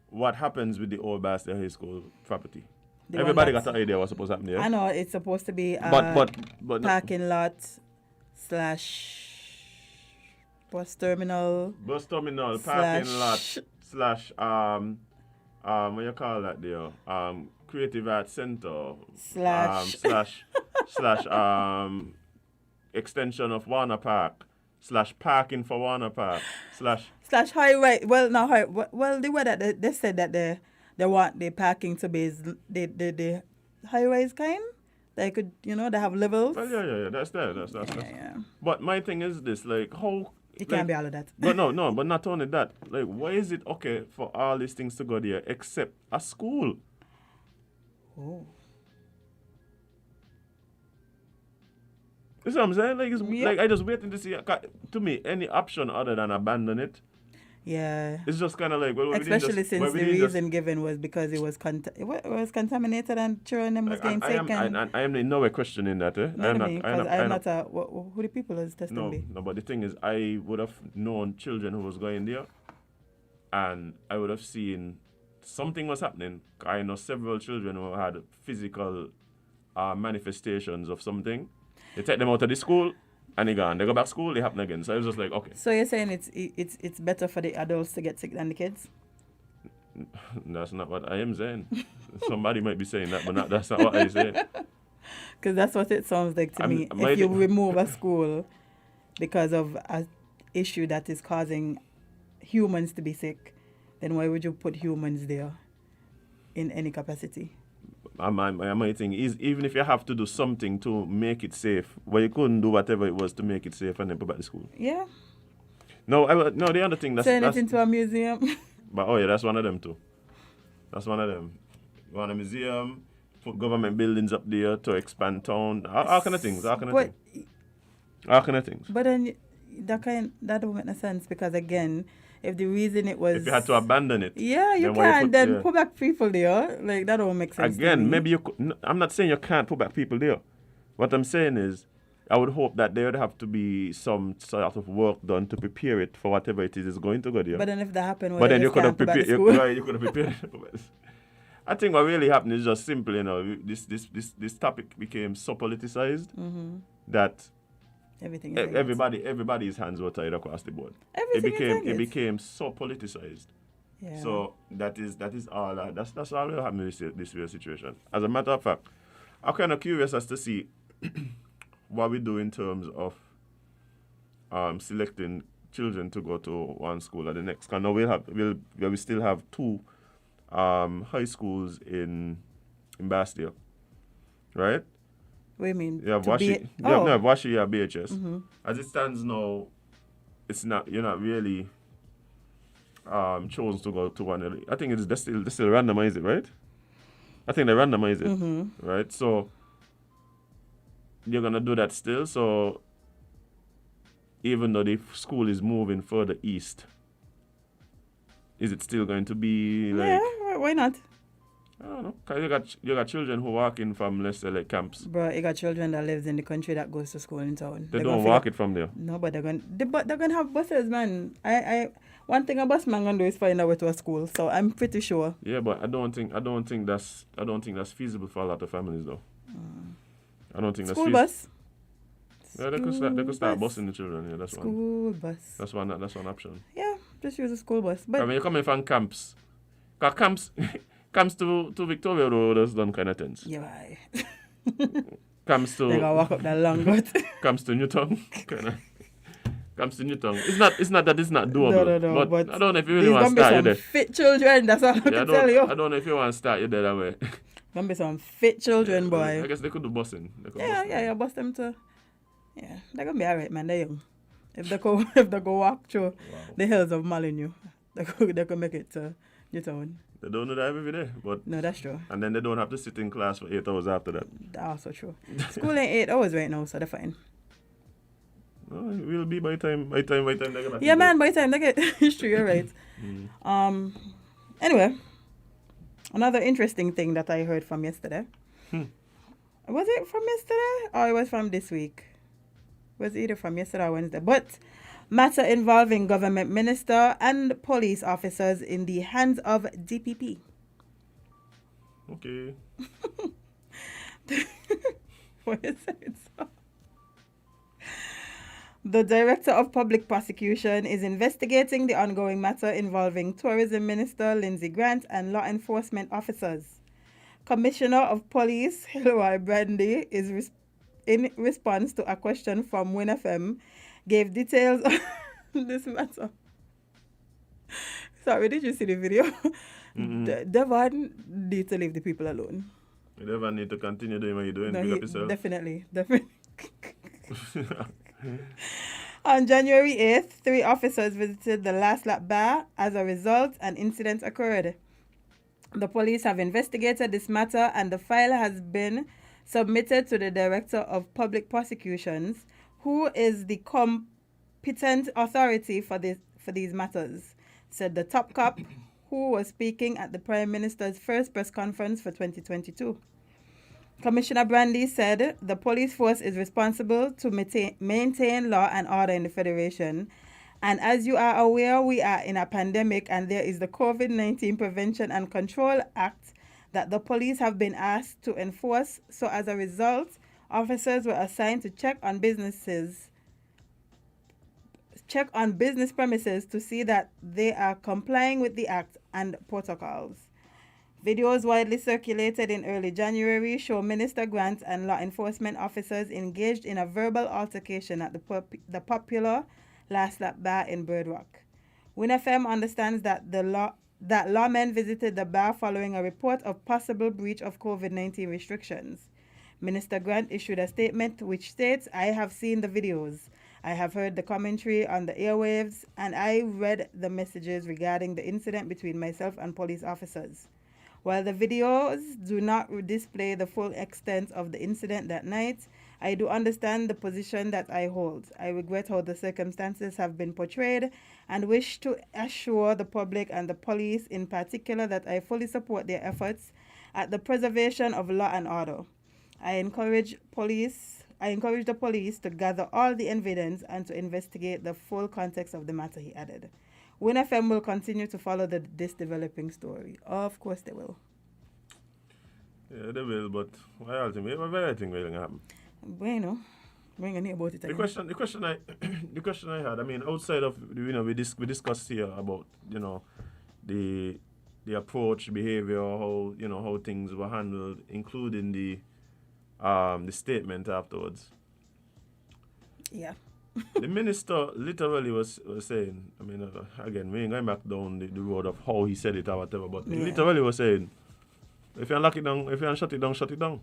What happens with the old Bastia High School property? The Everybody one got an idea what's supposed to happen there. I know it's supposed to be But parking lot / bus terminal. bus terminal, parking lot, / what you call that there? Creative Arts Center / extension of Warner Park / parking for Warner Park / highway. Well, no, well, the way that they said that they want the parking to be the highways kind. They could, they have levels. Well, yeah, that's there. That's. Yeah. But my thing is this, like, how... It can't be all of that. But no, but not only that. Like, why is it okay for all these things to go there except a school? Oh. You see what I'm saying? Like, Yeah. like I just waiting to see, to me, any option other than abandon it. Yeah. It's just kind of like, well, Especially since the reason given was because it was contaminated and children was getting sick. I am in no way questioning that. I'm not who the people is testing me. No, but the thing is, I would have known children who was going there, and I would have seen something was happening. I know several children who had physical manifestations of something. They take them out of the school, and they gone. They go back to school, they happen again. So I was just like, okay. So you're saying it's better for the adults to get sick than the kids? That's not what I am saying. Somebody might be saying that, but that's not what I'm saying. Because that's what it sounds like to me. If you remove a school because of an issue that is causing humans to be sick, then why would you put humans there in any capacity? My thing is, even if you have to do something to make it safe, well, you couldn't do whatever it was to make it safe and then put back to school. Yeah. No, no. The other thing Turn that's it into a museum. but oh yeah, that's one of them too. That's one of them. You want a museum, put government buildings up there to expand town, all kind of things, all kind of things. But then that don't make no sense, because again, if the reason it was, If you had to abandon it, yeah, you then can put back people there. Like, that don't make sense. Again, to me. maybe you could, I'm not saying you can't put back people there. What I'm saying is, I would hope that there would have to be some sort of work done to prepare it for whatever it is going to go there. But then if that happened, but then you could have prepared. prepared. You could have prepared. I think what really happened is just simple. This topic became so politicized that everything. Everybody's hands were tied across the board. It became so politicized. Yeah. So that is all. That's all that happened in this real situation. As a matter of fact, I'm kind of curious as to see what we do in terms of selecting children to go to one school or the next. Because now we still have two high schools in Bastille, right? What do you mean? You have Washi, Washi, you have BHS. As it stands now, you're not really chosen to go to one. I think they still randomize it, right? I think they randomize it, right? So you're gonna do that still. So even though the school is moving further east, is it still going to be like? Yeah, why not? I don't know. Cause you got children who walk in from, let's say, like camps. Bro, you got children that lives in the country that goes to school in town. They don't walk it from there. No, but they're gonna have buses, man. One thing a bus man gonna do is find a way to a school. So I'm pretty sure. Yeah, but I don't think that's feasible for a lot of families though. I don't think school that's feasible. Bus. Yeah, they could start busing the children. Yeah, that's one. School bus. That's one option. Yeah, just use a school bus. But I mean, you're coming from camps. Cause camps to Victoria Road is done kind of tense. Yeah, bye. Camps to. They gotta walk up that long road. Camps to Newton, kind of. Camps to Newton. It's not that it's not doable. No, but I don't know if you really want to start you there. Fit children. That's all I can tell you. I don't know if you want to start you there that way. Gonna be some fit children, boy. I guess they could do busing. Yeah, bus them to. Yeah, they're gonna be alright, man. They're young. If they go walk through the hills of Molyneux, they could make it to Newtown. They don't do that every day, but no, that's true. And then they don't have to sit in class for 8 hours after that. That's also true. School ain't 8 hours right now, so they're fine. It will be by time they get back. Yeah, man, by the time they get history, you're right. Anyway, another interesting thing that I heard from yesterday. Was it from yesterday or it was from this week? It was either from yesterday or Wednesday. But matter involving government minister and police officers in the hands of DPP. Okay. Why is it so? The Director of Public Prosecution is investigating the ongoing matter involving Tourism Minister Lindsey Grant and law enforcement officers. Commissioner of Police Hilary Brandy is in response to a question from WinFM, gave details on this matter. Sorry, did you see the video? Devon need to leave the people alone. You never need to continue doing what you're doing. No, up yourself. Definitely. On January 8th, 3 officers visited the Last Lap Bar. As a result, an incident occurred. The police have investigated this matter and the file has been submitted to the Director of Public Prosecutions, who is the competent authority for these matters, said the top cop, who was speaking at the Prime Minister's first press conference for 2022. Commissioner Brandy said the police force is responsible to maintain law and order in the Federation. And as you are aware, we are in a pandemic and there is the COVID-19 Prevention and Control Act that the police have been asked to enforce. So as a result, officers were assigned to check on business premises to see that they are complying with the act and protocols. Videos widely circulated in early January show Minister Grant and law enforcement officers engaged in a verbal altercation at the popular Last Lap Bar in Bird Rock. WinFM understands that the law that lawmen visited the bar following a report of possible breach of COVID-19 restrictions. Minister Grant issued a statement which states, "I have seen the videos. I have heard the commentary on the airwaves, and I read the messages regarding the incident between myself and police officers. While the videos do not display the full extent of the incident that night, I do understand the position that I hold. I regret how the circumstances have been portrayed and wish to assure the public and the police in particular that I fully support their efforts at the preservation of law and order. I encourage the police to gather all the evidence and to investigate the full context of the matter," he added. Win FM will continue to follow this developing story. Of course they will. Yeah, they will, but why ultimately, what very thing will happen? Bueno, we're going to hear about it again. The question I had, I mean, outside of, we discussed here about, the approach, behavior, how things were handled, including the statement afterwards. Yeah. The minister literally was saying, I mean, again, we ain't going back down the road of how he said it or whatever, but he literally was saying, if you lock it down, if you shut it down, shut it down.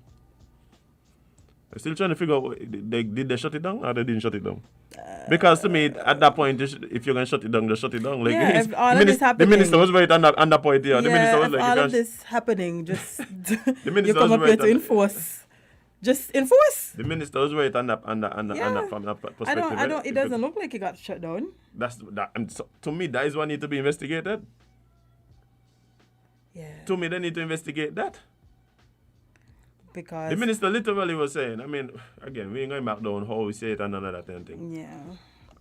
I'm still trying to figure out, did they shut it down or they didn't shut it down? Because to me, at that point, if you're going to shut it down, just shut it down. Like, yeah, if all of this happening, the minister was right on that point here. Yeah, the minister was if like, all of this happening, just you come was up right here to enforce. Just enforce. The minister was right on that from that perspective. It doesn't look like he got shut down. To me, that is what needs to be investigated. Yeah. To me, they need to investigate that. Because the minister literally was saying, I mean, again, we ain't going back down how we say it and none of that thing. Yeah.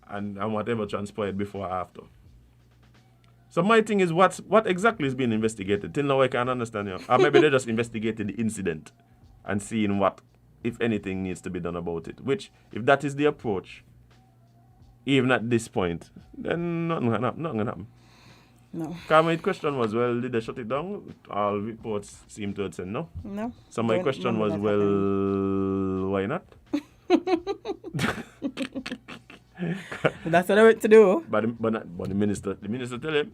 And whatever transpired before or after. So my thing is, what exactly is being investigated? Till now I can't understand you. Or maybe they're just investigating the incident and seeing what, if anything, needs to be done about it. Which, if that is the approach, even at this point, then nothing gonna happen. No. Because my question was, well, did they shut it down? All reports seem to have said no. No. So my question was, well, why not? That's what I went to do. But the minister tell him,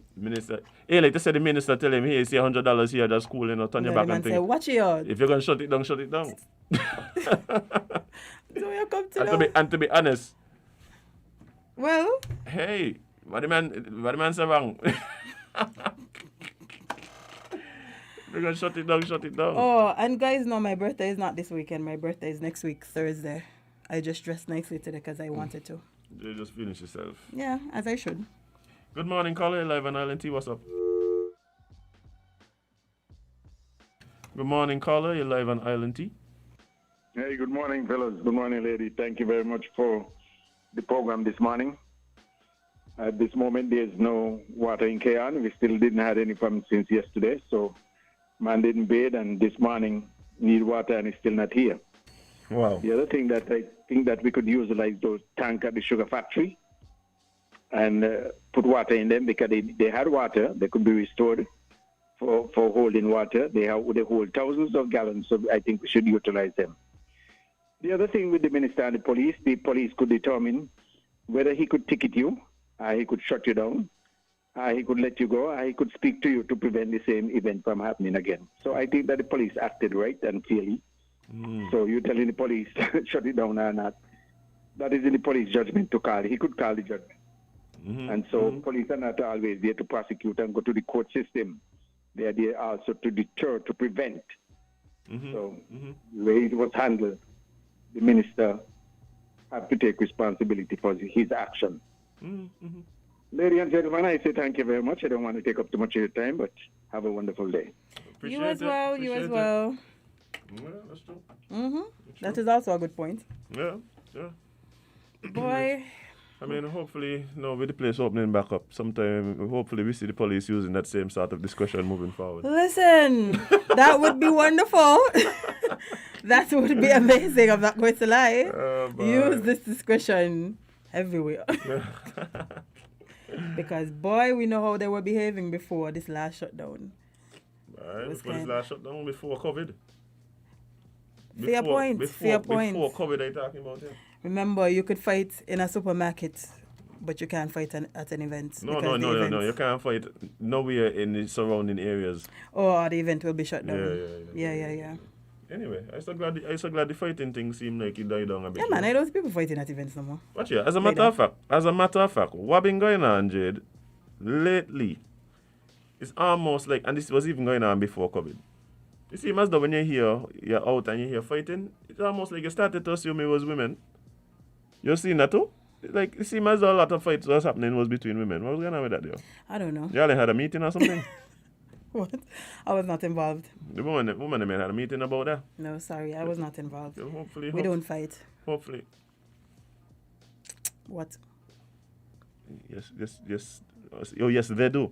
hey, like they said, the minister tell him, hey, see $100 here, just cool, turn your back and think. Watch it out. If you're going to shut it down, shut it down. So you come to and to be honest. Well. Hey, what the man say wrong? We're going to shut it down. Oh, and guys know my birthday is not this weekend. My birthday is next week, Thursday. I just dressed nicely today because I wanted to. You just finish yourself. Yeah, as I should. Good morning, caller. Live on Island T. What's up? Good morning, caller. You're live on Island T. Hey, good morning, fellas. Good morning, lady. Thank you very much for the program this morning. At this moment, there's no water in Kayan. We still didn't have any problem since yesterday. So, man didn't bathe, and this morning need water, and it's still not here. Wow. The other thing that I think that we could use like those tanks at the sugar factory and put water in them because they had water. They could be restored for holding water. They hold thousands of gallons, so I think we should utilize them. The other thing with the minister and the police could determine whether he could ticket you, he could shut you down, he could let you go, he could speak to you to prevent the same event from happening again. So I think that the police acted right and fairly. So you're telling the police shut it down or not. That is in the police judgment to call. He could call the judgment. And so police are not always there to prosecute and go to the court system. They are there also to deter, to prevent. So the way it was handled, the minister had to take responsibility for his action. Ladies and gentlemen, I say thank you very much. I don't want to take up too much of your time, but have a wonderful day. You as well. Yeah, that's true. That is also a good point. Yeah. Boy. I mean, hopefully, with the place opening back up, sometime, hopefully we see the police using that same sort of discussion moving forward. Listen, that would be wonderful. That would be amazing. I'm not going to lie. Use this discussion everywhere. Because, boy, we know how they were behaving before this last shutdown. Right, before this last shutdown, before COVID. Fair point. Before COVID, are you talking about? Yeah. Remember, you could fight in a supermarket But you can't fight at an event. No, because the no. events- You can't fight nowhere in the surrounding areas. Or the event will be shut down. Yeah. Anyway, I'm so glad the fighting thing seemed like it died down a bit. Yeah, man, I don't see people fighting at events no more. Watch here. As a matter of fact, what been going on, Jade, lately, it's almost like, and this was even going on before COVID. You see, as though when you're out and you hear fighting, it's almost like you started to assume it was women. You've seen that too? Like, it seems as though a lot of fights was happening was between women. What was going on with that, though? I don't know. Y'all had a meeting or something? What? I was not involved. The woman had a meeting about that. No, sorry, I was not involved. So hopefully, We don't fight. Hopefully. What? Yes. Oh, yes, they do.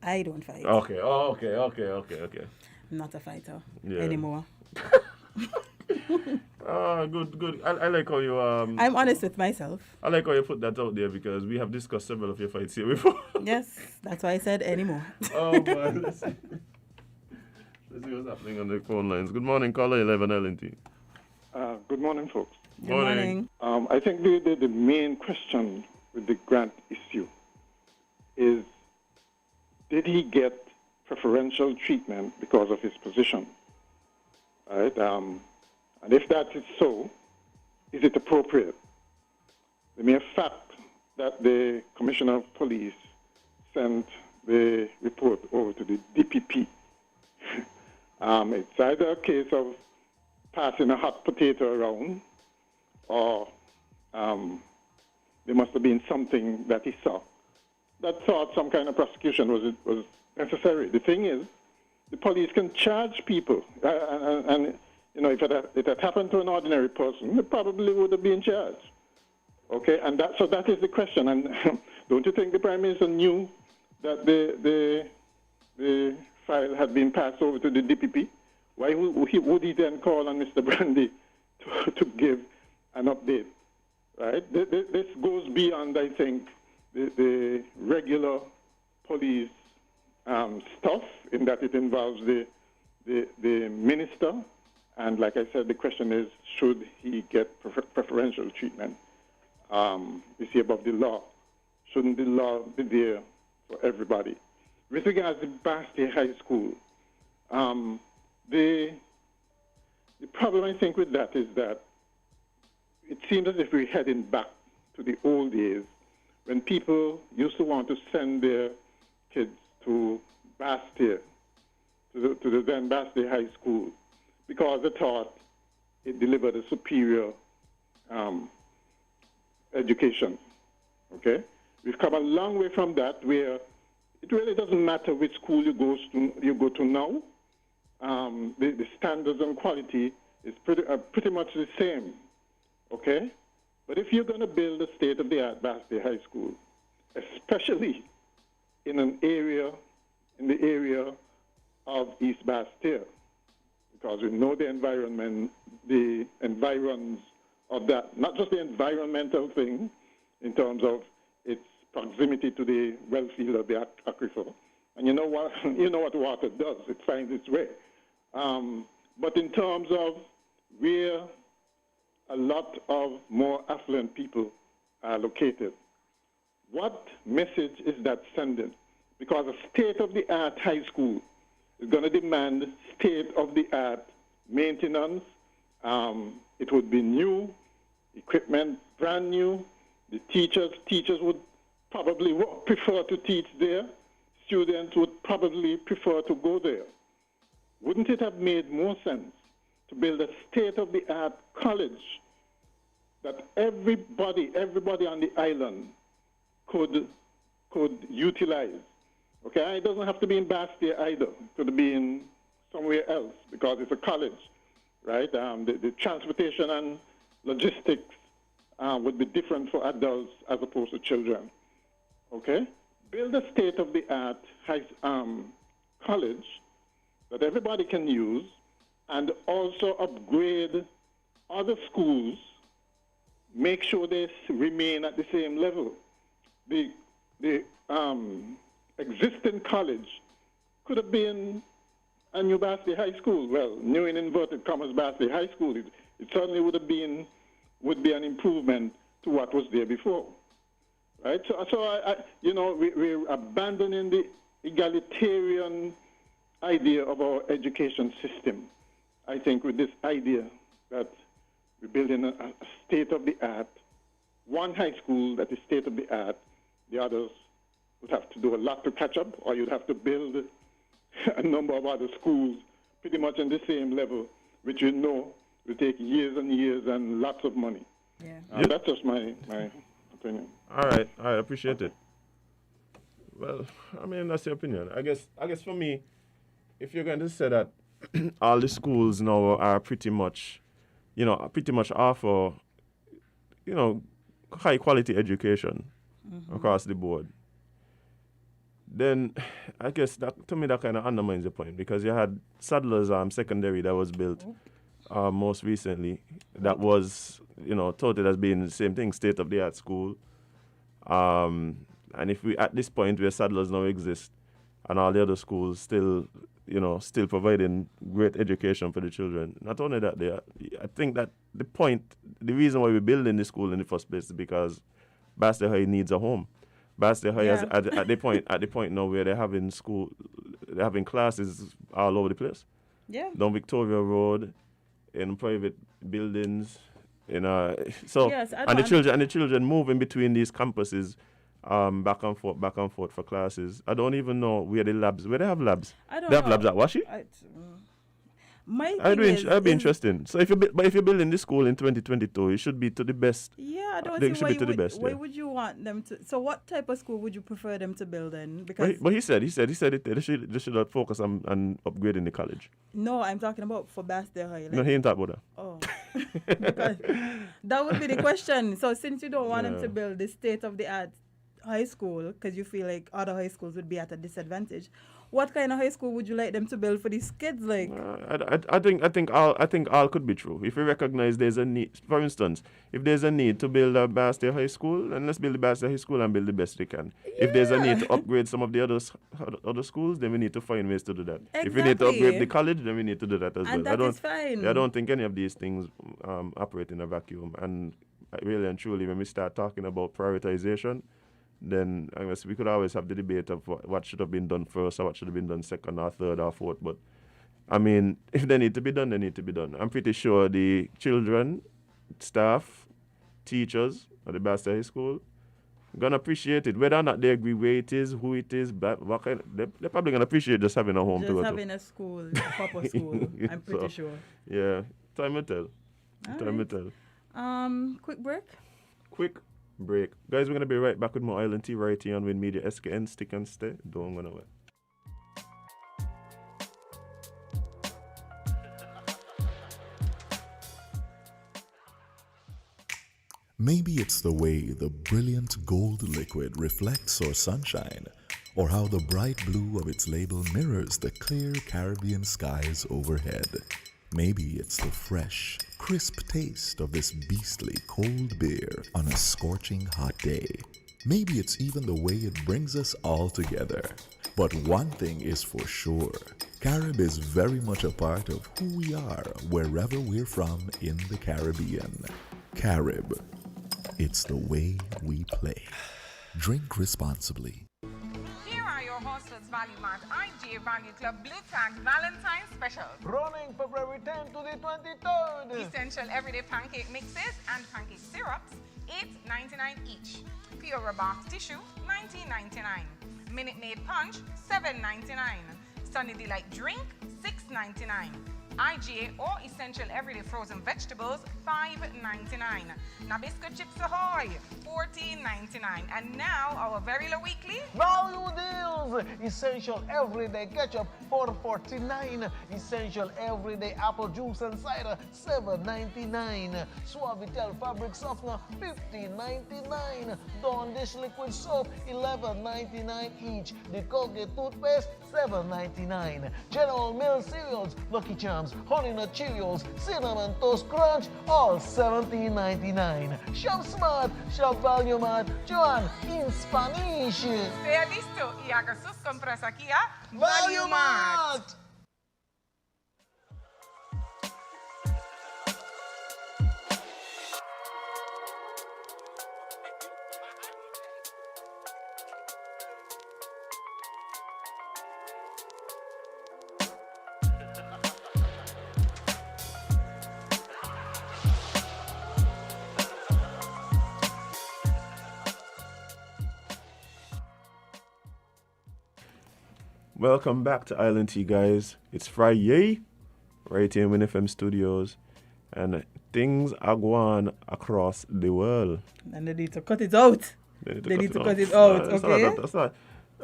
I don't fight. Okay. I'm not a fighter Yeah. anymore. Good. I like how you I'm honest with myself. I like how you put that out there because we have discussed several of your fights here before. Yes, that's why I said anymore. Oh man, let's see what's happening on the phone lines. Good morning, caller 11 LNT. Good morning, folks. Good morning. I think the main question with the grant issue is, did he get preferential treatment because of his position? Right? And if that is so, is it appropriate? The mere fact that the Commissioner of Police sent the report over to the DPP, it's either a case of passing a hot potato around, or there must have been something that he saw that thought some kind of prosecution was necessary. The thing is, the police can charge people, and you know, if it had happened to an ordinary person, it probably would have been charged. Okay, and that is the question. And don't you think the Prime Minister knew that the file had been passed over to the DPP? Why would he then call on Mr. Brandy to give an update? Right? This goes beyond, I think, the regular police stuff, in that it involves the minister. And like I said, the question is, should he get preferential treatment? Is he above the law? Shouldn't the law be there for everybody? With regards to Bastille High School, the problem I think with that is that it seems as if we're heading back to the old days when people used to want to send their kids to Bastille, to the then Bastille High School, because they thought it delivered a superior education. Okay? We've come a long way from that, where it really doesn't matter which school you go to now. The standards and quality is pretty much the same. Okay? But if you're going to build a state-of-the-art Bastille High School, especially in the area of East Bastille, because we know the environs of that, not just the environmental thing in terms of its proximity to the well field of the aquifer. And you know what water does, it finds its way. But in terms of where a lot of more affluent people are located, what message is that sending? Because a state-of-the-art high school is going to demand state-of-the-art maintenance. It would be new, equipment brand new. The teachers would probably prefer to teach there. Students would probably prefer to go there. Wouldn't it have made more sense to build a state-of-the-art college that everybody on the island could utilize? Okay, it doesn't have to be in Bastille either. It could be in somewhere else because it's a college, right? The transportation and logistics would be different for adults as opposed to children. Okay, build a state-of-the-art college that everybody can use, and also upgrade other schools. Make sure they remain at the same level. The existing college could have been a new Bastille High School. Well, new in inverted commas Bastille High School. It certainly would be an improvement to what was there before. right? So we're abandoning the egalitarian idea of our education system. I think with this idea that we're building a state-of-the-art, one high school that is state-of-the-art, the others would have to do a lot to catch up, or you'd have to build a number of other schools pretty much on the same level, which you know will take years and years and lots of money. Yeah. That's just my opinion. All right, I appreciate it. Well, I mean, that's your opinion. I guess for me, if you're going to say that all the schools now are pretty much offer, high quality education across the board, then I guess that to me that kind of undermines the point, because you had Sadler's secondary that was built most recently, that was touted as being the same thing, state of the art school. And if we at this point where Sadler's now exist and all the other schools still providing great education for the children, not only that, I think that the reason why we're building this school in the first place is because Bastille High needs a home. Bastille High is at the point now where they're having classes all over the place. Yeah. Down Victoria Road, in private buildings, Yes, the children moving between these campuses, back and forth for classes. I don't even know where they have labs. I don't they have know. labs at Washi? That'd be interesting. So if you're building this school in 2022, it should be to the best. Yeah, I don't They see should be to the best. why Yeah. would you want them to? So what type of school would you prefer them to build in? Because But he said they should focus on upgrading the college. no, I'm talking about for Bastille High. No, he ain't talking about that. Oh, because that would be the question. So since you don't want them Yeah. to build the state-of-the-art high school, because you feel like other high schools would be at a disadvantage, what kind of high school would you like them to build for these kids? Like, I think all could be true. If we recognize there's a need, for instance, if there's a need to build a Bastille High School, then let's build the Bastille High School and build the best we can. If there's a need to upgrade some of the other schools, then we need to find ways to do that. If we need to Exactly. upgrade the college, then we need to do that as and well. that is fine. I don't think any of these things operate in a vacuum. And really and truly, when we start talking about prioritization, then I guess we could always have the debate of what should have been done first or what should have been done second or third or fourth. But, I mean, if they need to be done, they need to be done. I'm pretty sure the children, staff, teachers at the Bastille High School going to appreciate it. Whether or not they agree where it is, who it is, they're probably going to appreciate just having a home to Just go having a school, a proper school. I'm pretty So, sure. Yeah, time will tell. All Time will right. tell. Quick break. Quick break. Guys, we're going to be right back with more Island Tea right here on Win Media. SKN, stick and stay. Don't go nowhere. Maybe it's the way the brilliant gold liquid reflects our sunshine, or how the bright blue of its label mirrors the clear Caribbean skies overhead. Maybe it's the fresh, crisp taste of this beastly cold beer on a scorching hot day. Maybe it's even the way it brings us all together. But one thing is for sure, Carib is very much a part of who we are wherever we're from in the Caribbean. Carib. It's the way we play. Drink responsibly. Here are your hostels Value Mart IG Value Club Blue Tag Valentine's Special. Running February 10 to the 23rd. Essential everyday pancake mixes and pancake syrups, $8.99 each. Pure box tissue, $19.99. Minute Maid punch, $7.99. Sunny Delight drink, $6.99. IGA or essential everyday frozen vegetables, $5.99. Nabisco chips ahoy, $14.99. And now our very low weekly Value deals. Essential everyday ketchup, $4.49. Essential everyday apple juice and cider, $7.99. Suavitel fabric softener, $15.99. Dawn dish liquid soap, $11.99 each. The Colgate toothpaste, $7.99. General Mills cereals, Lucky Charms, Honey Nut Cheerios, Cinnamon Toast Crunch, all $17.99. Shop smart, shop Value Mart. Joan, in Spanish. Sea listo y haga sus compras aquí a Value Mart. Welcome back to Island Tea, guys. It's Friday, right here in Win FM Studios, and things are going across the world. And they need to cut it out. They need to cut it out, okay? That's not.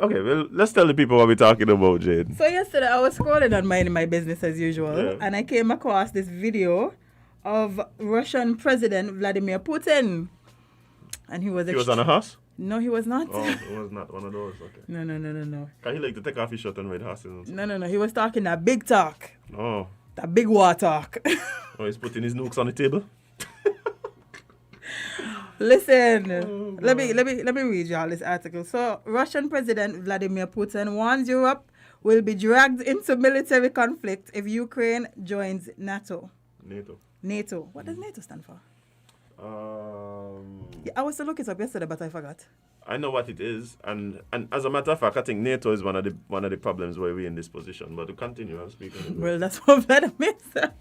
Okay, well, let's tell the people what we're talking about, Jade. So yesterday I was scrolling on minding my business as usual, and I came across this video of Russian President Vladimir Putin. And he was on a horse? No, he was not. Oh, it was not one of those. Okay. No. Can he like to take off his shirt and ride horses? No. He was talking that big talk. Oh. That big war talk. Oh, he's putting his nukes on the table. Listen, let me read y'all this article. So, Russian President Vladimir Putin warns Europe will be dragged into military conflict if Ukraine joins NATO. NATO. What does NATO stand for? Yeah, I was to look it up yesterday, but I forgot. I know what it is, and as a matter of fact, I think NATO is one of the problems why we're in this position. But to continue, I'll speak. Well, that's what Vladimir said.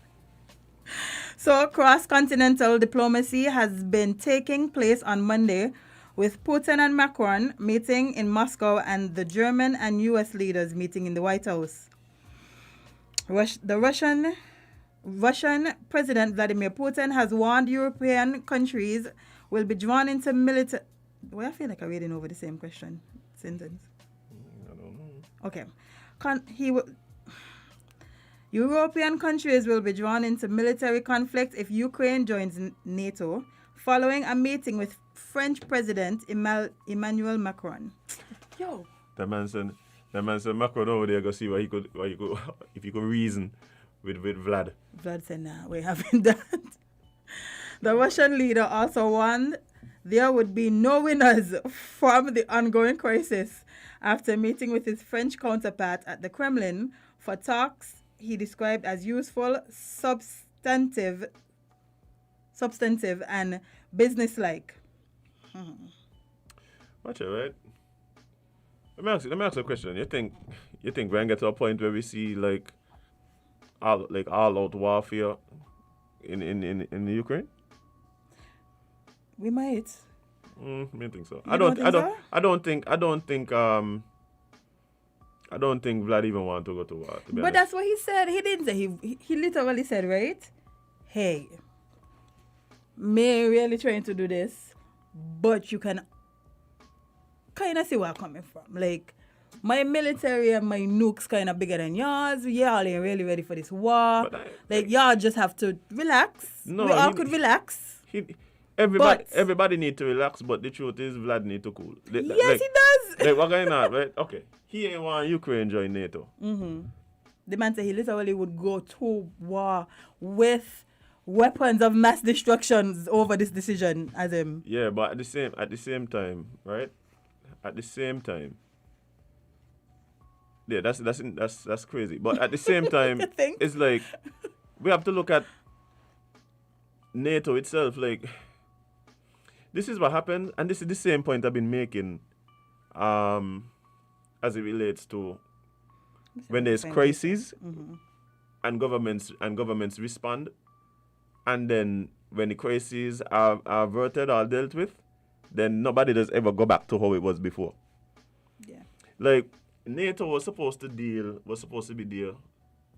So, cross-continental diplomacy has been taking place on Monday, with Putin and Macron meeting in Moscow and the German and U.S. leaders meeting in the White House. The Russian President Vladimir Putin has warned European countries will be drawn into military... Well, I feel like I'm reading over the same sentence. I don't know. Okay. European countries will be drawn into military conflict if Ukraine joins NATO, following a meeting with French President Emmanuel Macron. Yo. That man said Macron over there go see what he could if he could reason with Vlad. Vlad said, nah, we haven't done. The Russian leader also warned there would be no winners from the ongoing crisis after meeting with his French counterpart at the Kremlin for talks he described as useful, substantive, and businesslike. Watch it, right? Let me ask you a question. You think we're gonna get to a point where we see all out warfare in the Ukraine? We might. I think so. I don't think Vlad even want to go to war. To be but honest. that's what he said. He didn't say. He literally said, right? Hey, me really trying to do this, but you can kind of see where I'm coming from. Like, my military and my nukes kind of bigger than yours. Y'all ain't really ready for this war. Y'all just have to relax. No, we all could relax. Everybody need to relax, but the truth is Vlad need to cool. Yes, he does. What going on, right? Okay. He ain't want Ukraine join NATO. Mm-hmm. The man said he literally would go to war with weapons of mass destruction over this decision as him. Yeah, but at the same time, right? At the same time. Yeah, that's crazy. But at the same time, it's like we have to look at NATO itself. Like, this is what happened, and this is the same point I've been making as it relates to when there's crises and governments respond, and then when the crises are averted or dealt with, then nobody does ever go back to how it was before. Yeah. Like, NATO was supposed to be there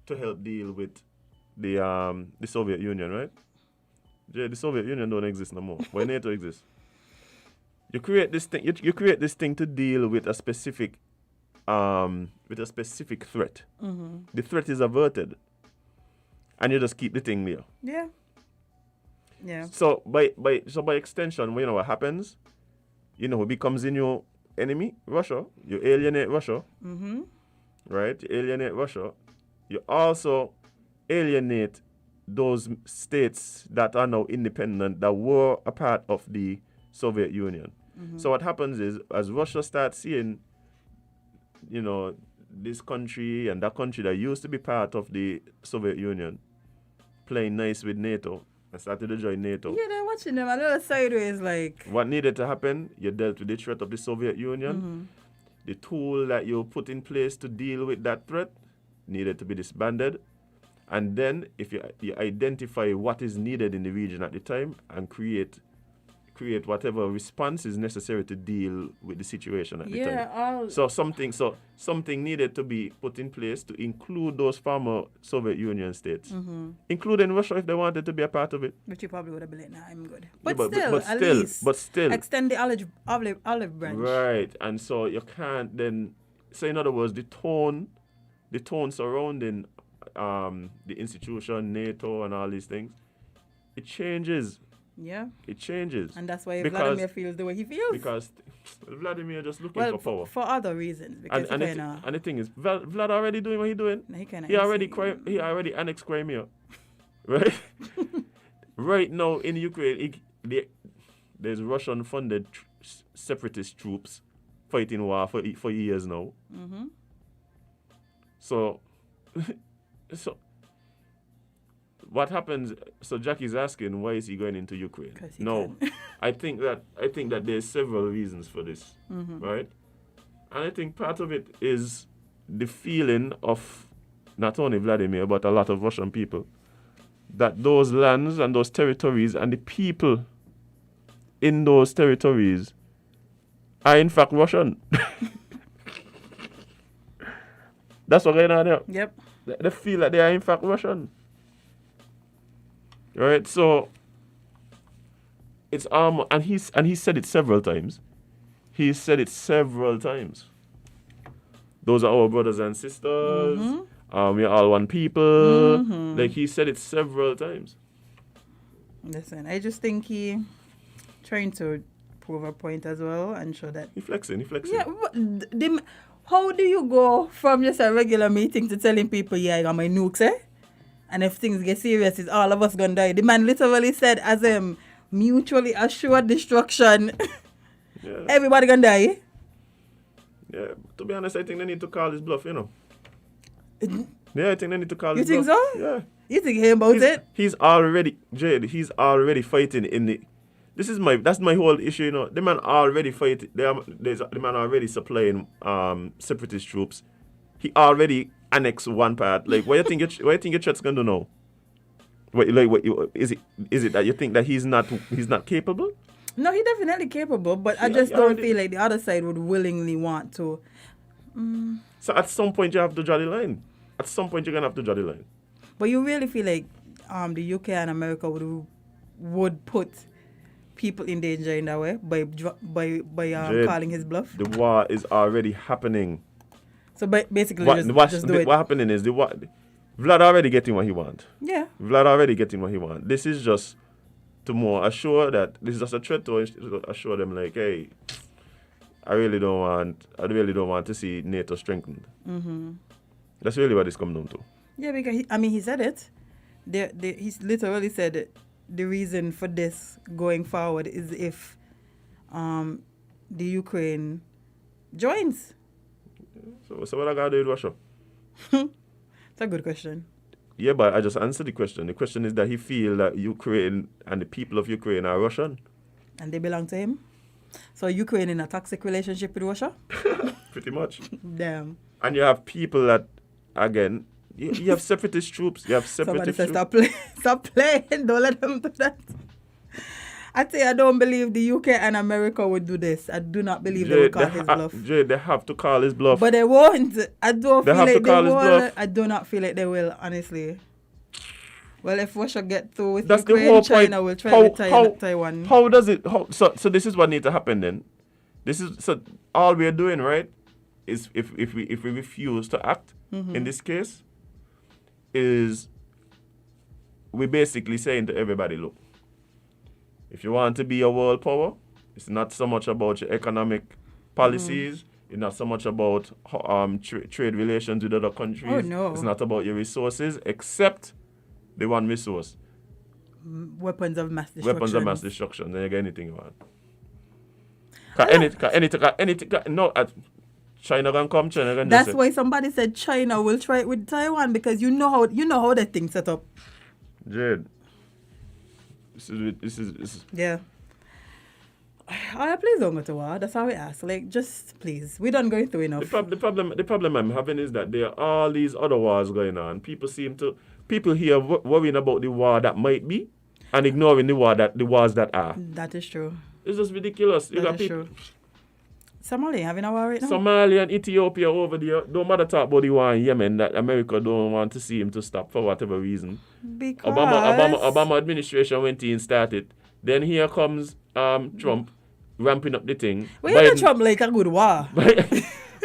to help deal with the Soviet Union, right? Yeah, the Soviet Union don't exist no more. Why NATO exists? You create this thing. You create this thing to deal with a specific threat. Mm-hmm. The threat is averted, and you just keep the thing there. Yeah. Yeah. So by extension, you know what happens? You know who becomes in your enemy? Russia. You alienate Russia. Mm-hmm. Right? You alienate Russia. You also alienate those states that are now independent, that were a part of the Soviet Union. Mm-hmm. So what happens is, as Russia starts seeing, this country and that country that used to be part of the Soviet Union playing nice with NATO and started to join NATO. Yeah, they're watching them a little sideways, like. What needed to happen? You dealt with the threat of the Soviet Union. Mm-hmm. The tool that you put in place to deal with that threat needed to be disbanded. And then, if you identify what is needed in the region at the time and create create whatever response is necessary to deal with the situation at the time. Yeah, So something needed to be put in place to include those former Soviet Union states, including Russia if they wanted to be a part of it. but you probably would have been like, nah, I'm good. Yeah, At least but still, extend the olive branch. right? And so you can't then. So in other words, the tone surrounding the institution, NATO, and all these things, it changes. Yeah. It changes. And that's why Because- Vladimir feels the way he feels. Because Vladimir just looking well, for power. for other reasons. Because And the thing is, Vlad already doing what he doing. He already annexed Crimea, right? Right now in Ukraine, there's Russian-funded separatist troops fighting war for years now. Mm-hmm. So what happens? So Jackie's asking, why is he going into Ukraine? No, I think that there's several reasons for this, right? And I think part of it is the feeling of not only Vladimir but a lot of Russian people that those lands and those territories and the people in those territories are in fact Russian. That's what's going on there. Yep. They feel that they are in fact Russian. Right? So it's and he said it several times. He said it several times. Those are our brothers and sisters. We're all one people. Like he said it several times. Listen, I just think he trying to prove a point as well and show that He flexing. yeah. How do you go from just a regular meeting to telling people, yeah, I got my nukes, eh? And if things get serious, it's all of us gonna die. The man literally said, as mutually assured destruction, Yeah. everybody gonna die. Yeah. To be honest, I think they need to call his bluff, you know. Yeah, I think they need to call You his think bluff. so? Yeah. You think him about it? He's already fighting in the. That's my whole issue, you know. The man already fighting. The man already supplying separatist troops. He already annexed one part. Like, what you think your threat's gonna do now? Is it that you think that he's not capable? No, he's definitely capable, but I just don't feel like the other side would willingly want to. So at some point you have to draw the line. At some point you're gonna have to draw the line. But you really feel like the UK and America would put people in danger in that way by Jade, calling his bluff? The war is already happening. So basically, just do it. What happening is Vlad already getting what he want. Yeah. Vlad already getting what he want. This is just to more assure that this is just a threat to assure them like, hey, I really don't want to see NATO strengthened. That's really what it's come down to. Yeah, because he said it. He literally said it. The reason for this going forward is if the Ukraine joins. So what I gotta do with Russia? It's a good question. Yeah, but I just answered the question. The question is that he feel that Ukraine and the people of Ukraine are Russian. And they belong to him. So Ukraine in a toxic relationship with Russia? Pretty much. Damn. And you have people that, again, you have separatist troops. You have separatist Somebody said stop playing. Don't let them do that. I say I don't believe the UK and America would do this. I do not believe they would call his bluff. Jay, they have to call his bluff. But they won't. I don't feel like they will. I do not feel like they will, honestly. Well, if Russia get through with Ukraine, China will try with Taiwan. How does it? So this is what needs to happen then. So all we are doing, right, is if we refuse to act in this case, is we basically saying to everybody, look, if you want to be a world power, it's not so much about your economic policies. It's not so much about trade relations with other countries. Oh, no. It's not about your resources, except the one resource. Weapons of mass destruction. Weapons of mass destruction. Then you get anything you want. China can come, China can That's why somebody said China will try it with Taiwan, because you know how that thing set up. Jade. This is Yeah. Please don't go to war. That's how we ask. Like, just please. We done going through enough. the problem I'm having is that there are all these other wars going on. People here worrying about the war that might be. and ignoring the wars that are. That is true. It's just ridiculous. You That got is people, true. Somalia having a war right now? Somalia and Ethiopia over there. Don't matter talk about the war in Yemen that America don't want to see him to stop for whatever reason. Because Obama administration went in and started. Then here comes Trump ramping up the thing. well, you know Trump like a good war.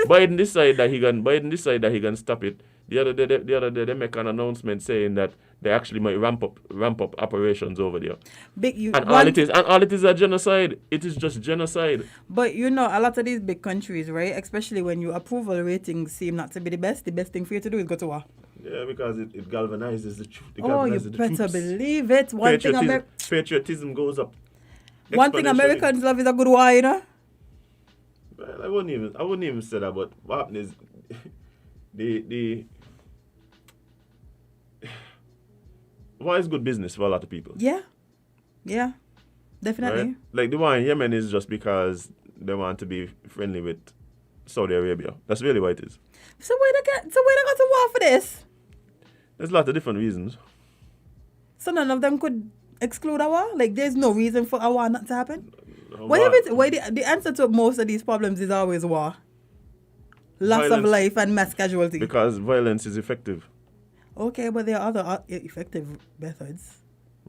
Biden decided that he can stop it. The other day they make an announcement saying that they actually might ramp up operations over there. All it is a genocide. It is just genocide. But you know, a lot of these big countries, right? Especially when your approval ratings seem not to be the best thing for you to do is go to war. Yeah, because it galvanizes the truth. Oh, you better believe it. Patriotism goes up. One thing Americans love is a good war, you know? Well, I wouldn't even say that, but what happened is the war is good business for a lot of people. Yeah. Yeah. Definitely. Right? Like the war in Yemen is just because they want to be friendly with Saudi Arabia. That's really what it is. So where they go to war for this? There's a lot of different reasons. So none of them could exclude a war? Like there's no reason for a war not to happen? The answer to most of these problems is always war. Loss of life and mass casualty. Because violence is effective. Okay, but there are other effective methods.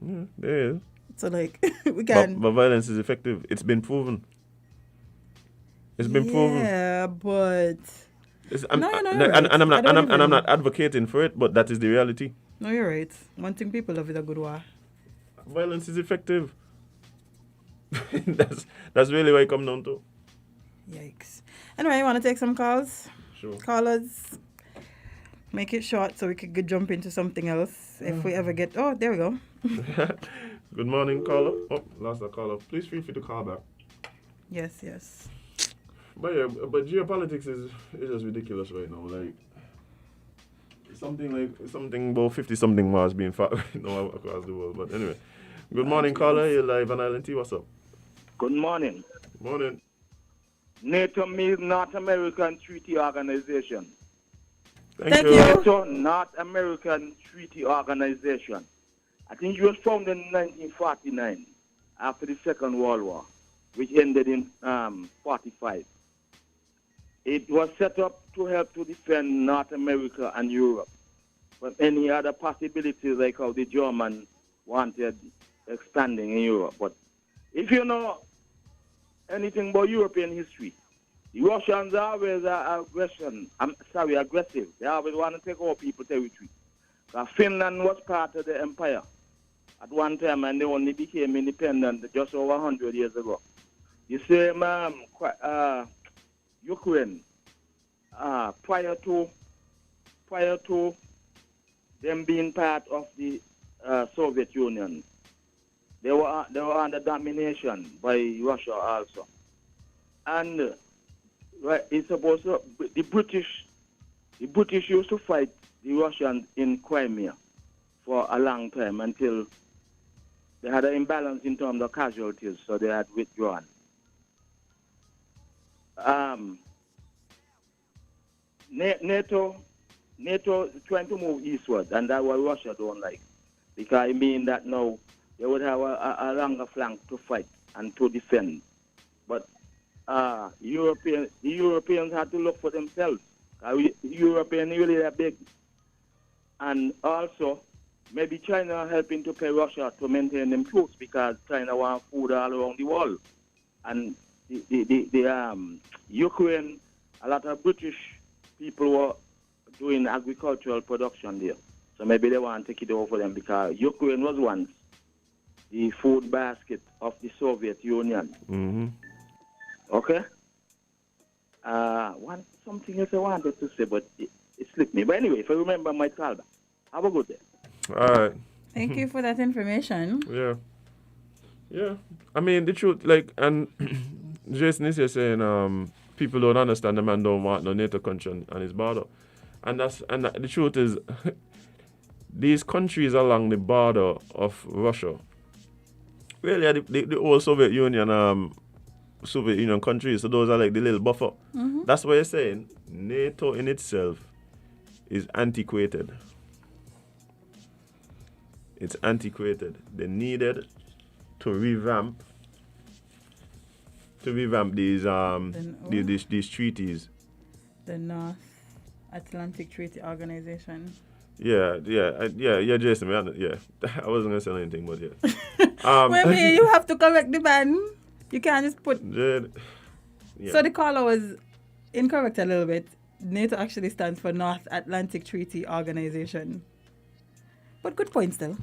Yeah, there is. So like we can. But violence is effective. It's been proven. It's been proven. Yeah, but. I'm not advocating for it, but that is the reality. No, you're right. One thing people love is a good war. Violence is effective. that's really what it comes down to. Yikes. Anyway, you want to take some calls? Sure. Callers. Make it short so we could jump into something else if we ever get. Oh, there we go. Good morning, caller. Oh, lost a caller. Please feel free to call back. Yes. But geopolitics is just ridiculous right now. Like something about 50-something wars being fought right now across the world. But anyway, good morning, caller. You're live on Island T. What's up? Good morning. Morning. NATO means North American Treaty Organization. Thank you. NATO, North American Treaty Organization. I think it was founded in 1949 after the Second World War, which ended in 45. It was set up to help to defend North America and Europe from any other possibilities like how the German wanted expanding in Europe. But if you know anything about European history, the Russians are always aggressive. They always want to take over people's territory. Finland was part of the empire at one time, and they only became independent just over 100 years ago. You see, Ukraine, prior to them being part of the Soviet Union, they were under domination by Russia also, and it's supposed to, the British used to fight the Russians in Crimea for a long time until they had an imbalance in terms of casualties, so they had withdrawn. NATO is trying to move eastward, and that's what Russia don't like, because it means that now they would have a longer flank to fight and to defend. But the Europeans had to look for themselves. Europeans really are big. And also, maybe China helping to pay Russia to maintain them troops because China wants food all around the world. And the Ukraine, a lot of British people were doing agricultural production there. So maybe they want to take it over for them because Ukraine was once the food basket of the Soviet Union. Mm-hmm. Okay? Something else I wanted to say, but it slipped me. But anyway, if I remember my call back, have a good day. All right. Thank you for that information. Yeah. I mean, the truth, like, and Jason is here saying, people don't understand the man don't want no NATO country on his border. And the truth is, these countries along the border of Russia, really are the old Soviet Union countries, so those are like the little buffer. Mm-hmm. That's what you're saying. NATO in itself is antiquated. It's antiquated. They needed to revamp these treaties. The North Atlantic Treaty Organization. Yeah, Jason. Yeah, I wasn't gonna say anything, but yeah. Wait, you have to correct the man. You can't just put. Yeah. So the caller was incorrect a little bit. NATO actually stands for North Atlantic Treaty Organization. But good point still.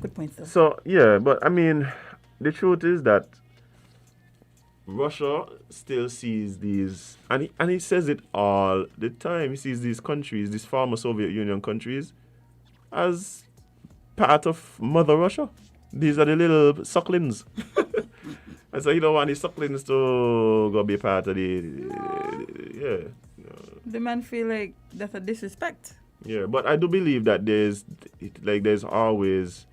So yeah, but I mean, the truth is that Russia still sees these, and he says it all the time. He sees these countries, these former Soviet Union countries, as part of Mother Russia. These are the little sucklings. And so you don't want the sucklings to go be part of the. The man feel like that's a disrespect. Yeah, but I do believe that there's always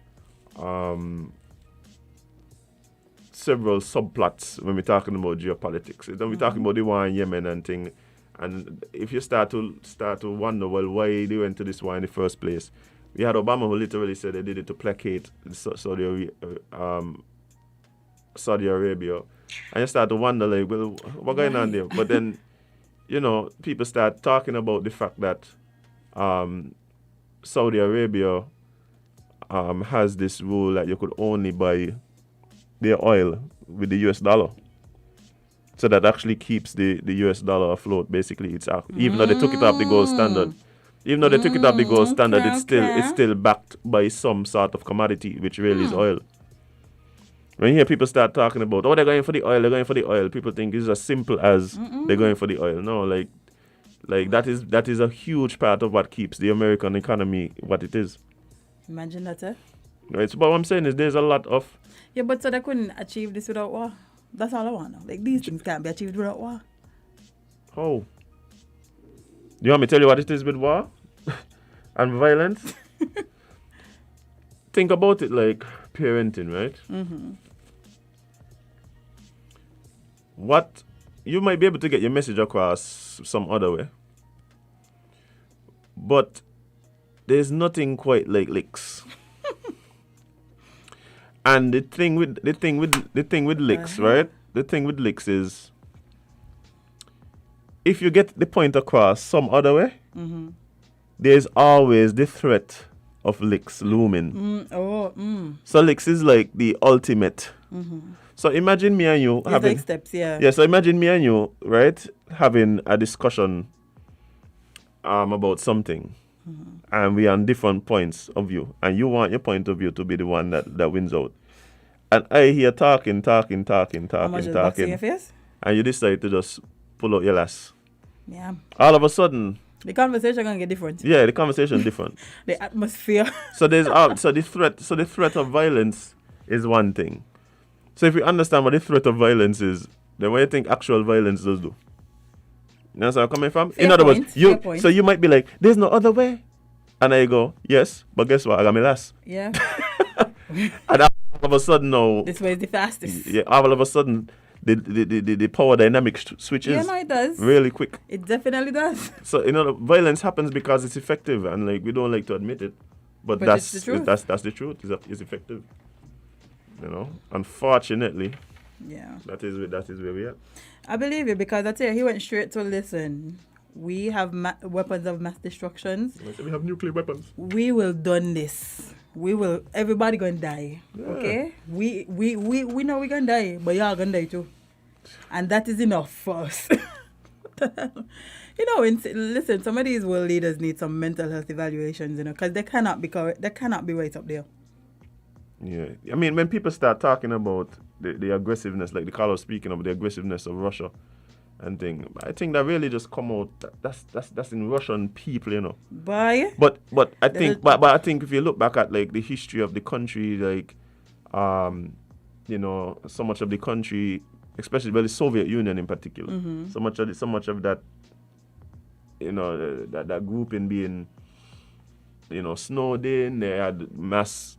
several subplots when we're talking about geopolitics. When we're talking about the war in Yemen and thing, and if you start to wonder, well, why they went to this war in the first place? We had Obama who literally said they did it to placate Saudi Arabia, and you start to wonder, like, well, what's going on there? But then, people start talking about the fact that Saudi Arabia has this rule that you could only buy their oil with the US dollar. So that actually keeps the US dollar afloat, basically. It's even though they took it off the gold standard. Even though they took it off the gold standard, it's still backed by some sort of commodity, which really is oil. When you hear people start talking about, they're going for the oil, people think it's as simple as they're going for the oil. No, like that is a huge part of what keeps the American economy what it is. Imagine that, eh? Right, so what I'm saying is there's a lot of... Yeah, but so they couldn't achieve this without war. That's all I want now. Like, these things can't be achieved without war. How? You want me to tell you what it is with war and violence? Think about it like parenting, right? Mm-hmm. You might be able to get your message across some other way, but there's nothing quite like licks. And the thing with licks, right? The thing with licks is, if you get the point across some other way, there's always the threat of licks looming. So licks is like the ultimate. So imagine me and you having like steps, yeah. Yeah, so imagine me and you, right, having a discussion about something. And we are on different points of view. And you want your point of view to be the one that wins out. And I hear talking. In your face? And you decide to just pull out your lass. Yeah. All of a sudden, the conversation gonna get different. Yeah, the conversation different. The atmosphere. So there's the threat of violence is one thing. So if you understand what the threat of violence is, then what do you think actual violence does do? You know where I'm coming from? Fair In other point, words, so you might be like, there's no other way. And I go, yes, but guess what? I got my lass. Yeah. And all of a sudden now, this way is the fastest. Yeah, all of a sudden the power dynamic switches. Yeah, no, it does. Really quick. It definitely does. So violence happens because it's effective, and like we don't like to admit it, but that's the truth. That's the truth. It's effective. Unfortunately. Yeah. That is where we are. I believe it, because I tell you, he went straight to listen. We have weapons of mass destruction. We have nuclear weapons. We will done this. Everybody gonna die. Yeah. Okay? We know we gonna die, but y'all gonna die too. And that is enough for us. Listen, some of these world leaders need some mental health evaluations, because they cannot be correct. They cannot be right up there. Yeah. I mean, when people start talking about the aggressiveness, like the caller speaking of the aggressiveness of Russia and thing, I think that really just come out. That's in Russian people, Bye. But I think I think if you look back at like the history of the country, like so much of the country, especially the Soviet Union in particular, so much of that, that grouping being, snowed in. They had mass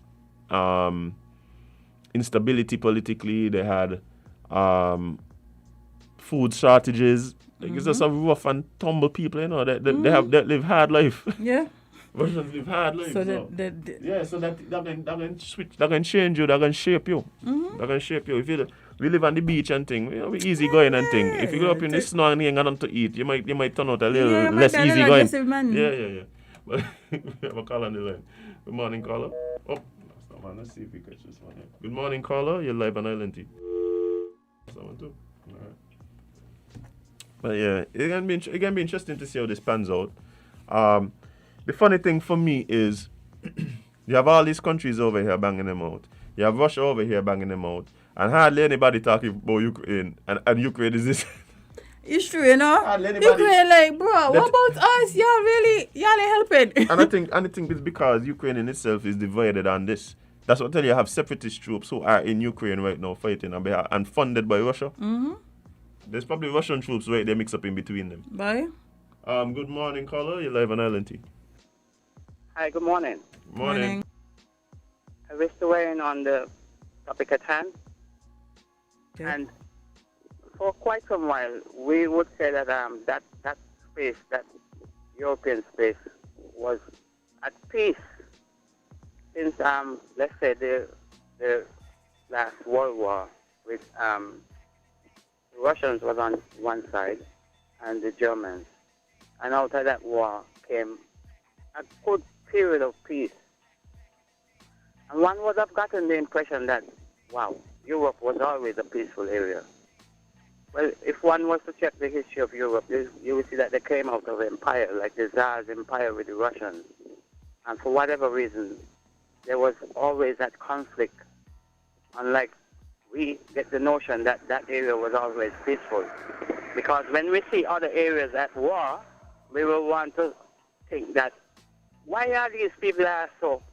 instability politically. They had food shortages. Like, it's just a rough and tumble people, they live hard life. Yeah. Russians live hard lives. So now. yeah, so that can switch, that can change you, that can shape you. That can shape you. If you we live on the beach and thing, we easy going and thing. If you go up in the snow and you ain't got nothing to eat, you might turn out a little less easy going. Yeah. But we have a caller on the line. Good morning, caller. Oh, that's not man. Let's see if we catch this one. Good morning, caller. You're live on Island T. Someone too. All right. But yeah, it can be interesting to see how this pans out. The funny thing for me is you have all these countries over here banging them out. You have Russia over here banging them out. And hardly anybody talking about Ukraine. And Ukraine is this. It's true, you know. Ukraine, like, bro, what about us? Y'all ain't helping. and I think it's because Ukraine in itself is divided on this. That's what I tell you. You have separatist troops who are in Ukraine right now fighting on behalf and funded by Russia. There's probably Russian troops right there mixed up in between them. Bye. Good morning, caller. You're live on Island T. Hi, good morning. Morning. I wish to weigh in on the topic at hand. Okay. And for quite some while, we would say that that space, that European space, was at peace since let's say the last World War, with the Russians was on one side and the Germans, and out of that war came a good period of peace. And one would have gotten the impression that, wow, Europe was always a peaceful area. Well, if one was to check the history of Europe, you would see that they came out of empire, like the Tsar's empire with the Russians. And for whatever reason, there was always that conflict. Unlike we get the notion that that area was always peaceful. Because when we see other areas at war, we will want to think that, why are these people are so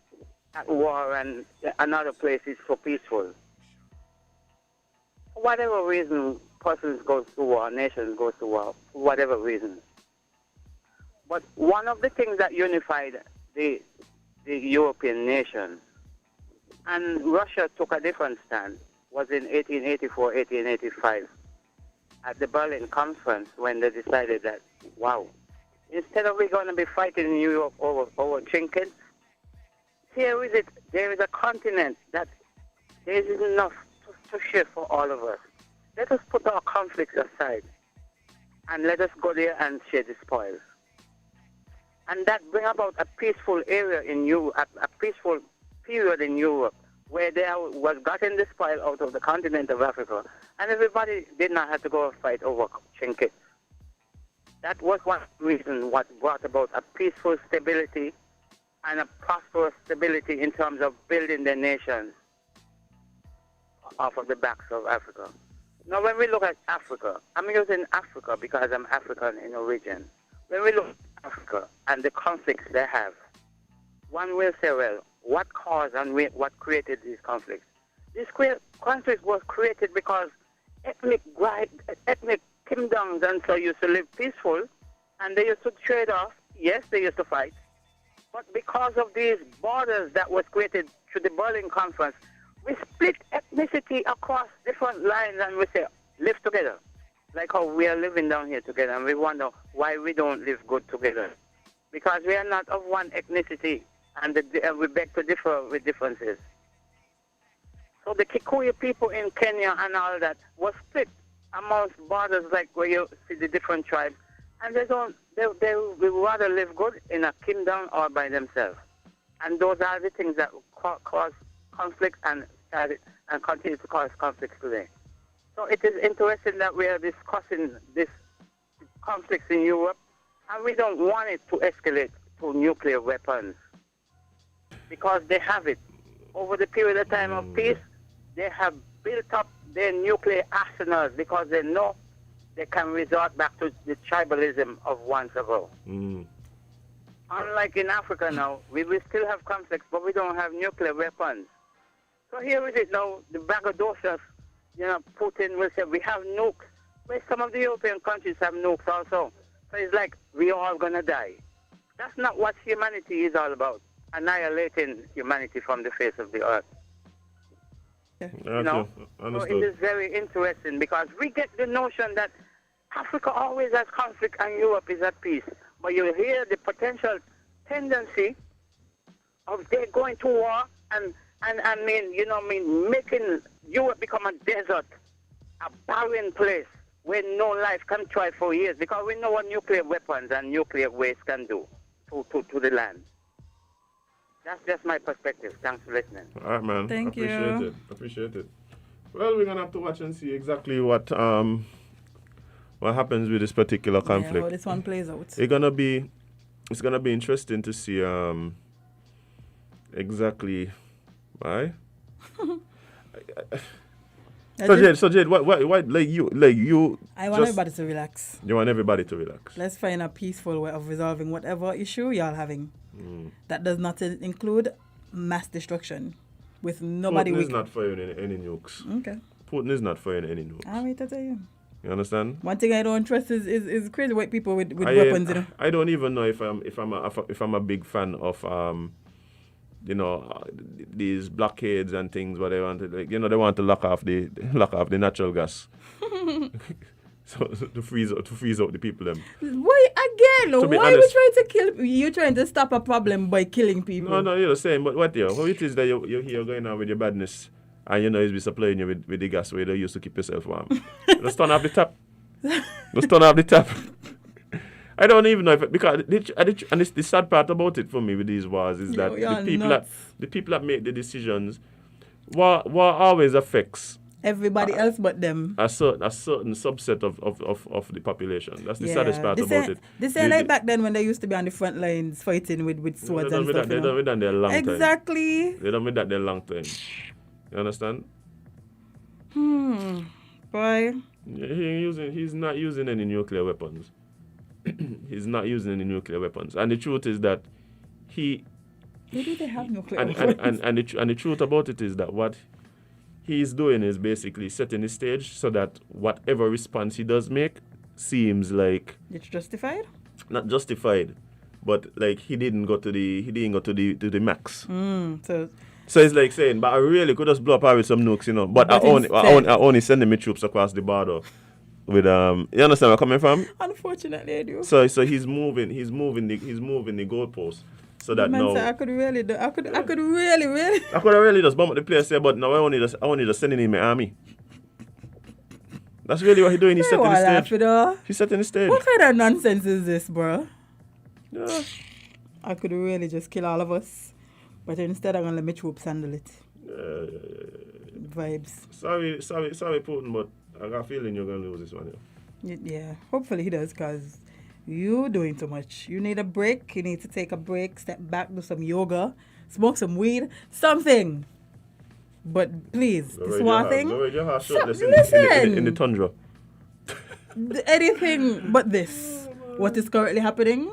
at war and another place is so peaceful? For whatever reason, persons go to war, nations go to war, for whatever reason. But one of the things that unified the European nations, and Russia took a different stand, was in 1884, 1885, at the Berlin Conference, when they decided that, wow, instead of we going to be fighting in Europe over trinkets, here is it. There is a continent that there is enough to share for all of us. Let us put our conflicts aside and let us go there and share the spoils. And that bring about a peaceful area in Europe, a peaceful period in Europe, where there was gotten the spoil out of the continent of Africa, and everybody did not have to go and fight over trinkets. That was one reason what brought about a peaceful stability and a prosperous stability in terms of building the nations off of the backs of Africa. Now, when we look at Africa, I'm using Africa because I'm African in origin. When we look at Africa and the conflicts they have, one will say, well, what caused and what created these conflicts? These conflicts was created because ethnic kingdoms and so used to live peaceful, and they used to trade off. Yes, they used to fight, but because of these borders that was created through the Berlin Conference, we split ethnicity across different lines, and we say, live together. Like how we are living down here together, and we wonder why we don't live good together. Because we are not of one ethnicity, and we beg to differ with differences. So the Kikuyu people in Kenya and all that was split amongst borders, like where you see the different tribes, and they would rather live good in a kingdom or by themselves. And those are the things that cause conflict and continue to cause conflicts today. So it is interesting that we are discussing this conflicts in Europe, and we don't want it to escalate to nuclear weapons, because they have it. Over the period of time of peace, they have built up their nuclear arsenals because they know they can resort back to the tribalism of once ago. Unlike in Africa now, we will still have conflicts, but we don't have nuclear weapons. So here is it now, the braggadocious, Putin will say, we have nukes. Well, some of the European countries have nukes also. So it's like, we're all going to die. That's not what humanity is all about, annihilating humanity from the face of the earth. So it is very interesting, because we get the notion that Africa always has conflict and Europe is at peace. But you hear the potential tendency of they going to war and I mean, making Europe become a desert, a barren place where no life can thrive for years, because we know what nuclear weapons and nuclear waste can do to the land. That's just my perspective. Thanks for listening. All right, man. Thank you. Appreciate it. Well, we're gonna have to watch and see exactly what happens with this particular conflict. Yeah, how this one plays out. It's gonna be interesting to see exactly why. So Jade, why like you? I want everybody to relax. You want everybody to relax. Let's find a peaceful way of resolving whatever issue y'all having. That does not include mass destruction with nobody. Putin is not firing any nukes. Okay. Putin is not firing any nukes. I'm here to tell you. You understand? One thing I don't trust is crazy white people with weapons. You know. I don't even know if I'm a big fan of these blockades and things where they want to, like, they want to lock off the natural gas. So to freeze out the people them. Why again? Why are we trying to kill? You trying to stop a problem by killing people? No, you're saying, but what how it is that you're here going on with your badness, and it's be supplying you with the gas where they used to keep yourself warm. Let's turn off the tap. I don't even know because the sad part about it for me with these wars is that the people that make the decisions, war always affects everybody else but them. A certain subset of the population. That's the saddest part about it. This ain't like back then when they used to be on the front lines fighting with swords and stuff. They done with that their long time. Exactly. They done with that their long time. You understand? Boy. He's not using any nuclear weapons. He's not using any nuclear weapons. And the truth is that maybe they have nuclear weapons. And the truth about it is that what he's doing is basically setting the stage so that whatever response he does make seems like it's justified? Not justified, but like he didn't go to the max. So it's like saying, but I really could just blow up with some nukes, But I only sending my troops across the border with you understand where I'm coming from? Unfortunately, I do. So he's moving the goalposts. So that now I could really just bomb up the place there, but now I only just sending in my army. That's really what he's doing. He's setting the stage. He's setting the stage. What kind of nonsense is this, bro? Yeah. I could really just kill all of us, but instead I'm gonna let my troops handle it. Vibes. Sorry, Putin, but I got a feeling you're gonna lose this one. Yeah, hopefully he does, cause you're doing too much. You need a break. You need to take a break, step back, do some yoga, smoke some weed, something. But please, this war thing. Listen. In the tundra. Anything but this. What is currently happening?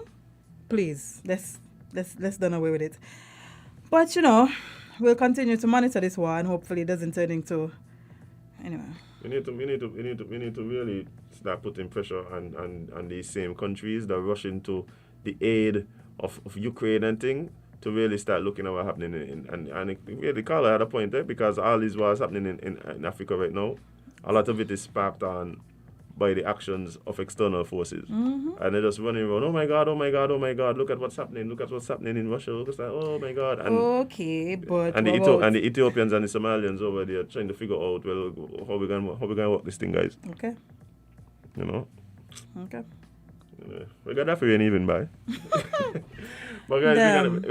Please, let's done away with it. But we'll continue to monitor this war, and hopefully it doesn't turn into. Anyway. We need to really start putting pressure on these same countries that are rushing to the aid of Ukraine and thing to really start looking at what's happening and the caller had a point there, because all these wars happening in Africa right now, a lot of it is sparked on by the actions of external forces. And they're just running around, oh my God, look at what's happening in Russia, look at that, oh my God. And the Ethiopians and the Somalians over there trying to figure out, well, how we gonna work this thing, guys. Okay. Okay. We got that for you and even by. But guys, we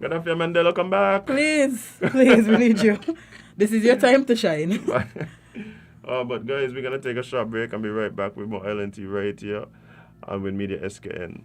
gotta have your Mandela come back. Please, we need you. This is your time to shine. But guys, we're gonna take a short break and be right back with more LNT right here and with Media SKN.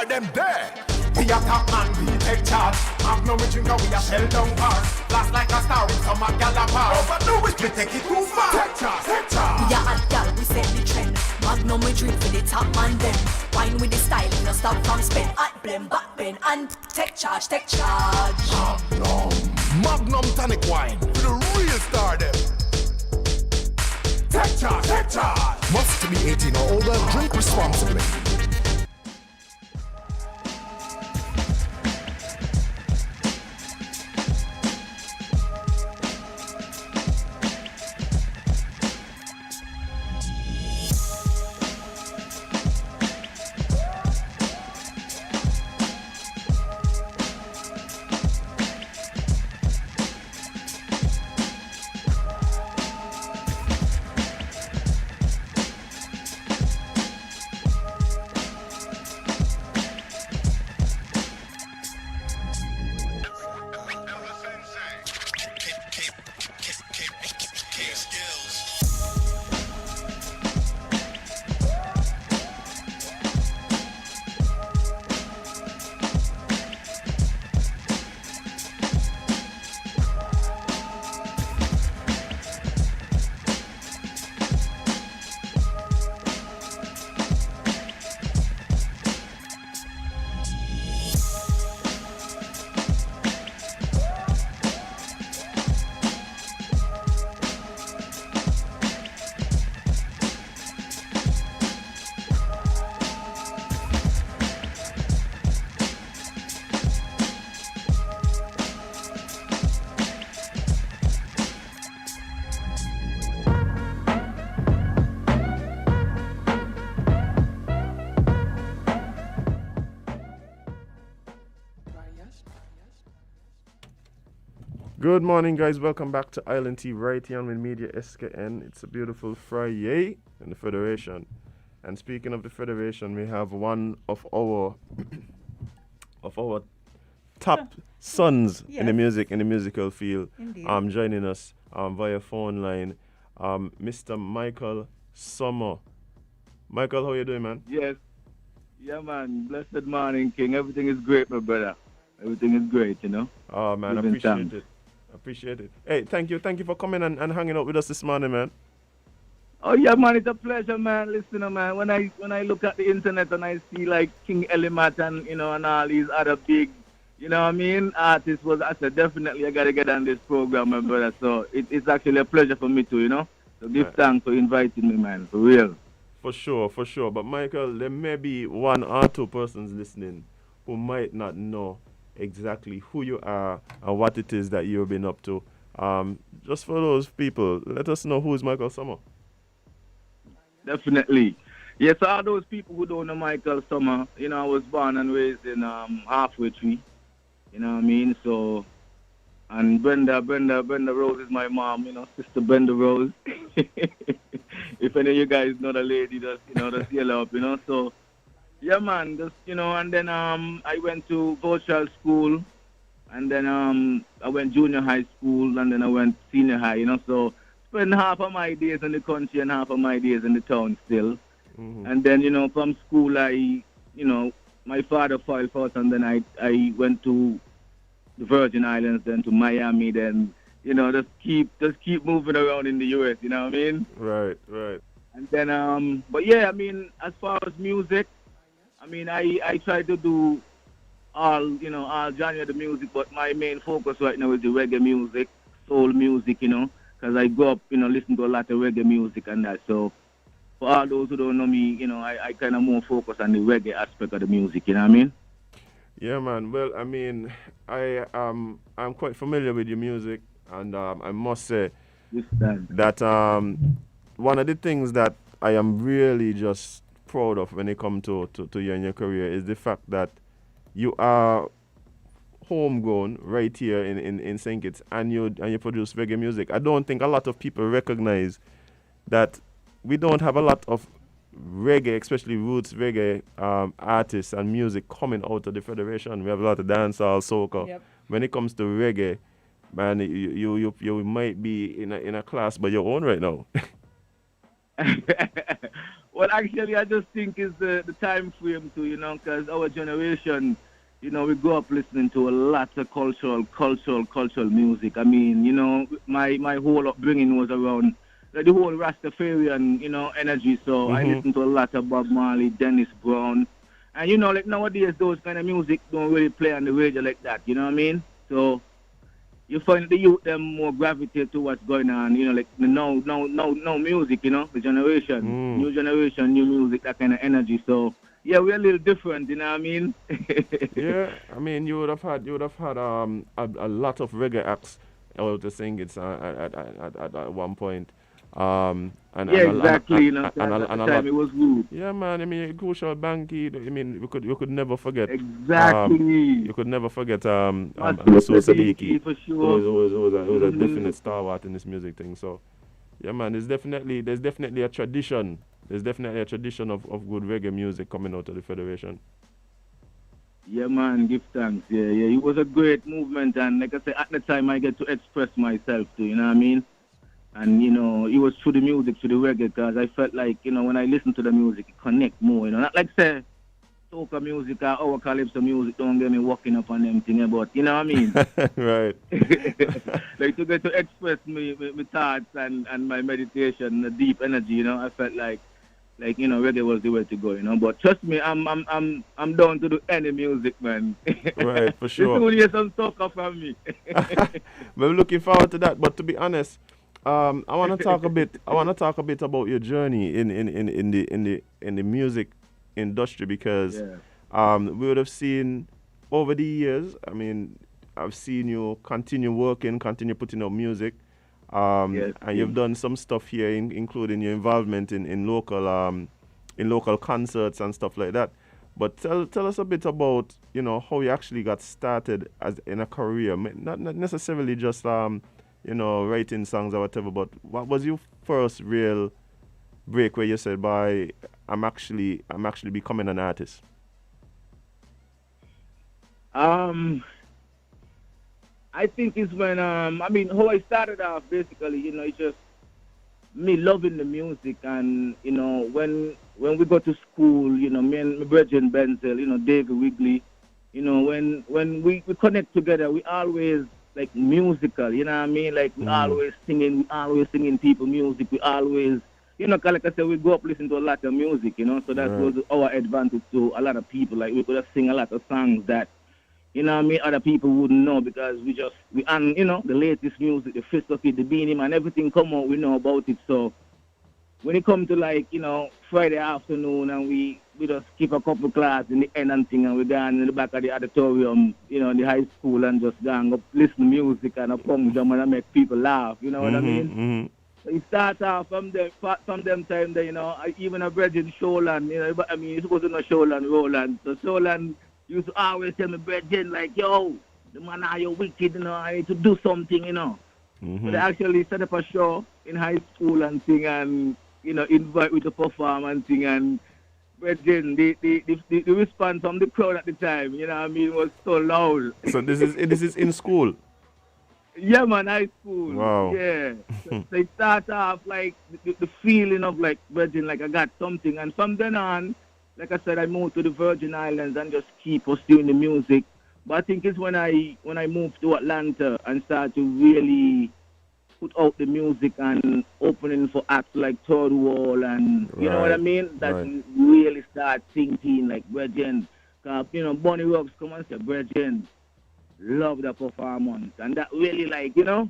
them there. We a top man, we take charge. Magnum we drink and we a shell down bars. Blast like a star with some a gallopar. Overdo it, we take it too far. Take charge, take charge. We a hot gal, we set the trend. Magnum we drink for the top man them. Wine with the style, no stop from spin. Hot blend, back bend, and take charge, take charge. Magnum tonic wine for the real star them. Take charge, take charge. Must be 18 or older, drink responsibly. Good morning, guys. Welcome back to Island Tea right here on Media SKN. It's a beautiful Friday in the Federation. And speaking of the Federation, we have one of our top sons in the musical field joining us via phone line, Mr. Mykal Somer. Michael, how you doing, man? Yes. Yeah, man. Blessed morning, King. Everything is great, my brother. Everything is great, you know. Oh, man, I appreciate it. Appreciate it. Hey, thank you for coming and hanging out with us this morning, man. Oh yeah, man, it's a pleasure, man. Listen, man, when I look at the internet and I see like King Elimat and and all these other big, artists, I said definitely I gotta get on this program, my brother. So it's actually a pleasure for me too, So give thanks for inviting me, man, for real. For sure. But Michael, there may be one or two persons listening who might not know exactly who you are and what it is that you've been up to. Just for those people, let us know who is Mykal Somer. Definitely. Yes, all those people who don't know Mykal Somer, I was born and raised in Halfway Tree. You know what I mean? So, and Brenda Rose is my mom, Sister Brenda Rose. If any of you guys know the lady, just yell up, So, yeah, man, and then I went to virtual school, and then I went junior high school, and then I went senior high, So spend half of my days in the country and half of my days in the town still. Mm-hmm. And then, from school, my father filed for us, and then I went to the Virgin Islands, then to Miami, then, just keep moving around in the U.S., you know what I mean? Right. And then, but yeah, as far as music, I try to do all genre of the music, but my main focus right now is the reggae music, soul music, because I grew up, listening to a lot of reggae music and that. So for all those who don't know me, I kind of more focus on the reggae aspect of the music, you know what I mean? Yeah, man. Well, I'm quite familiar with your music, and I must say that one of the things that I am really just proud of when it comes to you and your career is the fact that you are homegrown right here in St. Kitts, and you produce reggae music. I don't think a lot of people recognize that we don't have a lot of reggae, especially roots reggae artists and music coming out of the Federation. We have a lot of dancehall, soca. Yep. When it comes to reggae, man, you might be in a class by your own right now. Well, actually, I just think it's the time frame too, you know, because our generation, you know, we grew up listening to a lot of cultural music. I mean, you know, my whole upbringing was around like, the whole Rastafarian, you know, energy. So I listened to a lot of Bob Marley, Dennis Brown, and you know, like nowadays, those kind of music don't really play on the radio like that. You know what I mean? So you find the youth them more gravitate to what's going on, you know, like the no music, you know, the generation, new generation, new music, that kind of energy. So yeah, we're a little different, you know what I mean? Yeah, I mean, you would have had a lot of reggae acts out to sing it at one point. Yeah, exactly. You know, at the time it was rude. Yeah, man. I mean, Crucial Banky. I mean, you could never forget. Exactly. You could never forget Masood Siddiqui, for sure. who was a definite stalwart in this music thing. So, yeah, man. There's definitely a tradition. There's definitely a tradition of good reggae music coming out of the Federation. Yeah, man. Give thanks. Yeah. It was a great movement, and like I said, at the time I get to express myself too. You know what I mean? And, you know, it was through the music, through the reggae, because I felt like, you know, when I listen to the music, it connect more, you know. Not like, say, soca music or our calypso music, don't get me walking up on them thing, but, you know what I mean? Right. Like, to get to express my thoughts and my meditation, the deep energy, you know, I felt like, you know, reggae was the way to go, you know. But trust me, I'm down to do any music, man. Right, for sure. You soon hear some soca from me. We're looking forward to that, but to be honest, I want to talk a bit. I want to talk a bit about your journey in the music industry, because we would have seen over the years. I mean, I've seen you continue working, continue putting out music, and you've done some stuff here, including your involvement in local concerts and stuff like that. But tell us a bit about, you know, how you actually got started as in a career, not necessarily just you know, writing songs or whatever, but what was your first real break where you said, "Boy, I'm actually becoming an artist"? I think it's when I mean, how I started off basically, you know, it's just me loving the music, and you know, when we go to school, you know, me and my brethren Benzel, you know, David Wigley, you know, when we connect together, we always like musical, you know what I mean? Like we always singing people music. We always, you know, 'cause like I said, we grew up listening to a lot of music, you know, so that was our advantage to a lot of people. Like we could have sing a lot of songs that, you know what I mean, other people wouldn't know, because and you know, the latest music, the Fist of It, the Beanie Man, everything come out, we know about it. So when it comes to like, you know, Friday afternoon and we just skip a couple class in the end and thing, and we down in the back of the auditorium, you know, in the high school, and just go and listen to music and a punk jam and make people laugh, you know what I mean? So it starts off from them time there, you know, even a brethren Sholan, you know, but I mean, you're supposed to know Sholan, Roland. So Sholan used to always tell me, brethren, like, yo, the man are you wicked, you know, I need to do something, you know. So they actually set up a show in high school and thing, and you know, invite me to perform and thing, and but then the response from the crowd at the time, you know what I mean, was so loud. So this is in school? Yeah, man, high school. Wow. Yeah. So it started off like the feeling of like, Virgin, like I got something, and from then on, like I said, I moved to the Virgin Islands and just keep pursuing the music. But I think it's when I moved to Atlanta and started to really put out the music and opening for acts like Third Wall, and you know what I mean? That really start thinking like, Brethren, you know, Bonnie Rocks come and say, Brethren, love the performance. And that really, like, you know?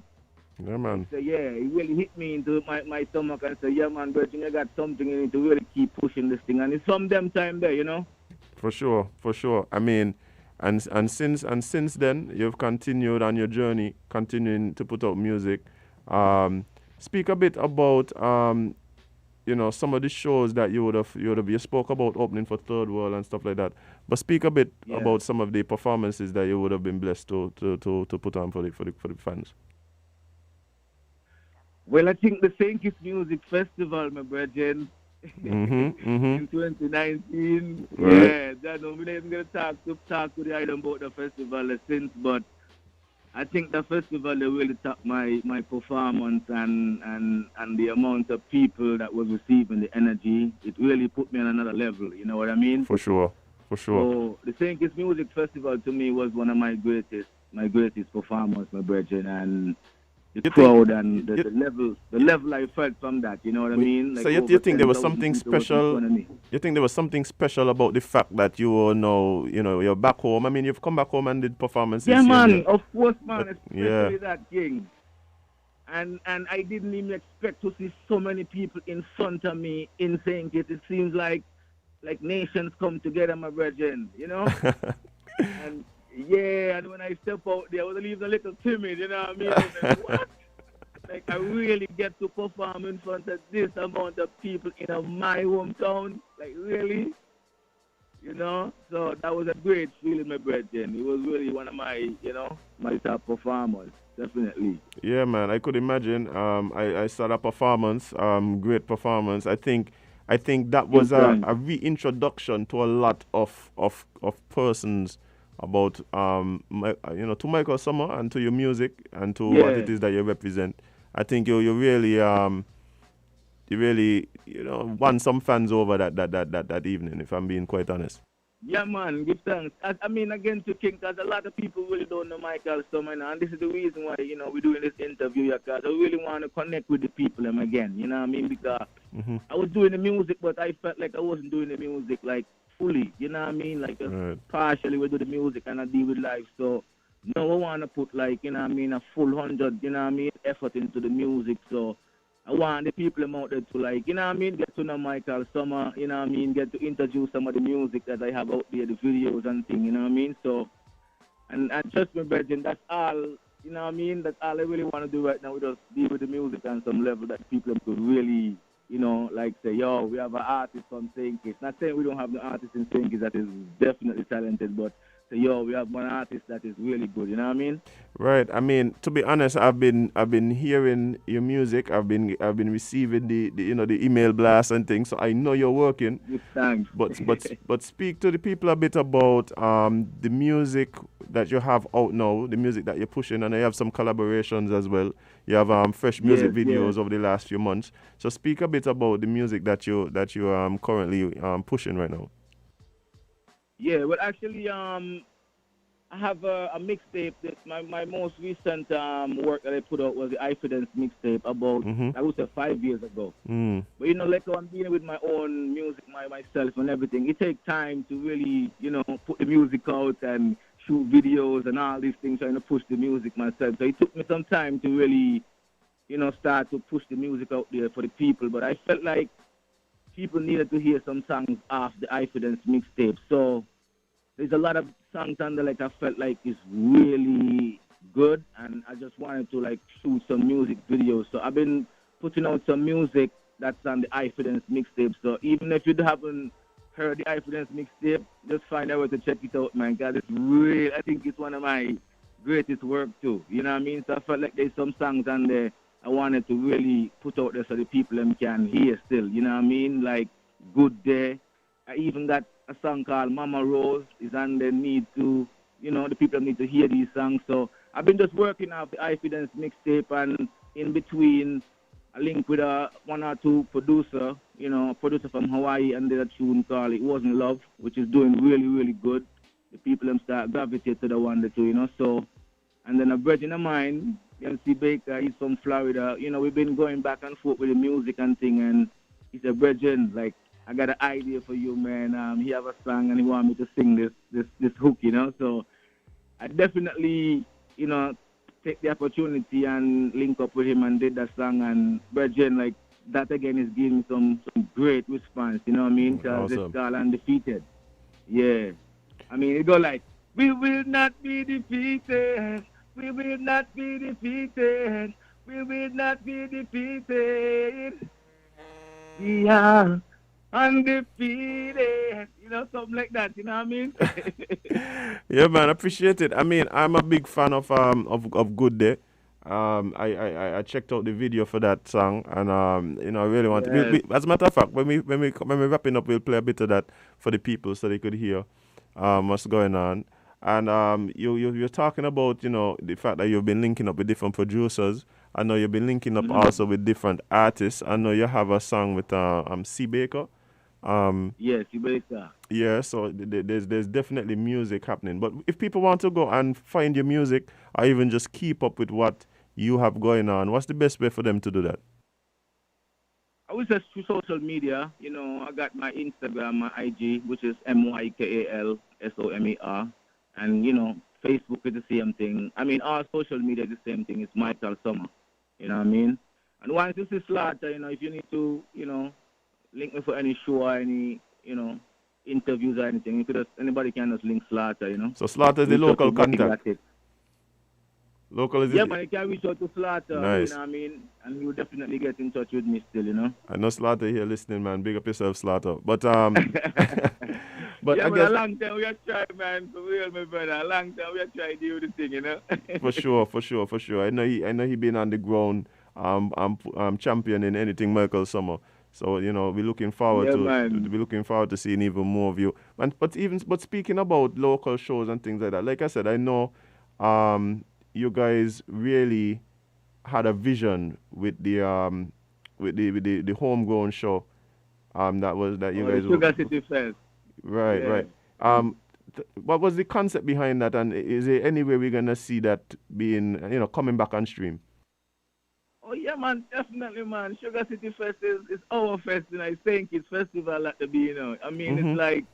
Yeah, man. So yeah, it really hit me into my stomach and say, yeah, man, Brethren, you got something in it to really keep pushing this thing. And it's from them time there, you know? For sure. I mean, and since then, you've continued on your journey, continuing to put out music. Speak a bit about you know, some of the shows that you spoke about opening for Third World and stuff like that. But speak a bit about some of the performances that you would have been blessed to put on for the fans. Well, I think the St. Kitts Music Festival, my brethren, in 2019. Right. Yeah, that I'm not even gonna talk to the item about the festival since, but I think the festival they really topped my performance and the amount of people that was receiving the energy. It really put me on another level. You know what I mean? For sure. So the St. Kitts Music Festival to me was one of my greatest performance, my brethren, and the crowd and the level I felt from that. You know what I mean? Like so you think there was 10,000 something people was in special? front of me. You think there was something special about the fact that you are now, you're back home? I mean, you've come back home and did performances. Yeah, here and man. there. Of course, man. But, Especially that king. And I didn't even expect to see so many people in front of me in St. Kitts. It seems like nations come together, my brethren, you know? And yeah, and when I step out there, I was a little timid, you know what I mean? I was like, what? Like, I really get to perform in front of this amount of people in my hometown? Like, really? You know? So that was a great feeling, my brethren. It was really one of my, my top performers. Definitely. Yeah, man, I could imagine. I saw that performance, great performance. I think that was a reintroduction to a lot of persons about to Mykal Somer and to your music and to what it is that you represent. I think you really won some fans over that evening, if I'm being quite honest. Yeah, man, give thanks. I mean, again, to King, because a lot of people really don't know Mykal Somer, and this is the reason why, we're doing this interview, because I really want to connect with the people again, you know what I mean? Because I was doing the music, but I felt like I wasn't doing the music, like, fully, you know what I mean? Like, partially we do the music and I deal with life, so now I want to put, like, you know what I mean, a full 100, you know what I mean, effort into the music, so I want the people out there to, like, you know what I mean, get to know Mykal Somer, you know what I mean, get to introduce some of the music that I have out there, the videos and things, you know what I mean? So, and trust me, brethren, that's all, you know what I mean? That's all I really want to do right now. We just deal with the music on some level that people could really, like say, yo, we have an artist from St. Kitts. Not saying we don't have an artist in St. Kitts that is definitely talented, but say, yo, we have one artist that is really good, you know what I mean? Right. I mean, to be honest, I've been hearing your music. I've been receiving the email blasts and things. So I know you're working. Thanks. But speak to the people a bit about the music that you have out now, the music that you're pushing, and you have some collaborations as well. You have fresh music videos over the last few months. So speak a bit about the music that you currently pushing right now. Yeah, well, actually, I have a mixtape. That my most recent work that I put out was the Ifidence mixtape about, I would say, 5 years ago. But, like I'm dealing with my own music, myself and everything. It takes time to really, put the music out and shoot videos and all these things, trying to push the music myself. So it took me some time to really, start to push the music out there for the people. But I felt like people needed to hear some songs off the Ifidence mixtape. So there's a lot of songs on there like I felt like is really good, and I just wanted to like shoot some music videos. So I've been putting out some music that's on the Ifidence mixtape. So even if you haven't heard the Ifidence mixtape, just find out where to check it out, man. God, it's real. I think it's one of my greatest work too. You know what I mean? So I felt like there's some songs on there I wanted to really put out there so the people can hear still. You know what I mean? Like Good Day. I even got a song called Mama Rose is on the need to, the people need to hear these songs. So I've been just working off the Ifidence mixtape, and in between I link with one or two producer, a producer from Hawaii, and did a tune called It Wasn't Love, which is doing really, really good. The people start gravitate to the one or two, so. And then a brethren of mine, MC Baker, he's from Florida. We've been going back and forth with the music and thing, and he's a brethren, like, I got an idea for you, man. He have a song and he want me to sing this hook, So I definitely, take the opportunity and link up with him and did that song. And brethren, like, that again is giving some great response, you know what I mean? Because it's called Undefeated. Yeah. I mean, it go like, we will not be defeated. We will not be defeated. We will not be defeated. We are undefeated, something like that, you know what I mean? Yeah, man, appreciate it. I mean, I'm a big fan of Good Day. I checked out the video for that song, and I really want to. As a matter of fact, when we wrapping up, we'll play a bit of that for the people so they could hear what's going on. And you're talking about, the fact that you've been linking up with different producers. I know you've been linking up also with different artists. I know you have a song with C. Baker. Yes, C. Baker. Yeah, so there's definitely music happening. But if people want to go and find your music or even just keep up with what you have going on, what's the best way for them to do that? I was just through social media. I got my Instagram, my IG, which is MYKALSOMER. And, Facebook is the same thing. I mean, all social media is the same thing. It's Mykal Somer. You know what I mean? And once this is Slaughter, if you need to, link me for any show or any, interviews or anything, anybody can just link Slaughter, So Slaughter is the local contact. Local is yeah, but you can reach out to Slaughter, nice. You know what I mean? And you'll definitely get in touch with me still, I know Slaughter here listening, man. Big up yourself, Slaughter. But but I but guess a long time we have tried, man. For real, my brother. A long time we have tried to do the thing, for sure. I know he been on the ground championing anything Mykal Somer. So, we're looking forward to seeing even more of you. But speaking about local shows and things like that, like I said, I know you guys really had a vision with the homegrown show that you guys Sugar City Fest. Right. What was the concept behind that, and is there any way we're gonna see that being coming back on stream? Oh yeah, man, definitely, man. Sugar City Fest is our fest, I think it's festival at the be, I mean, it's like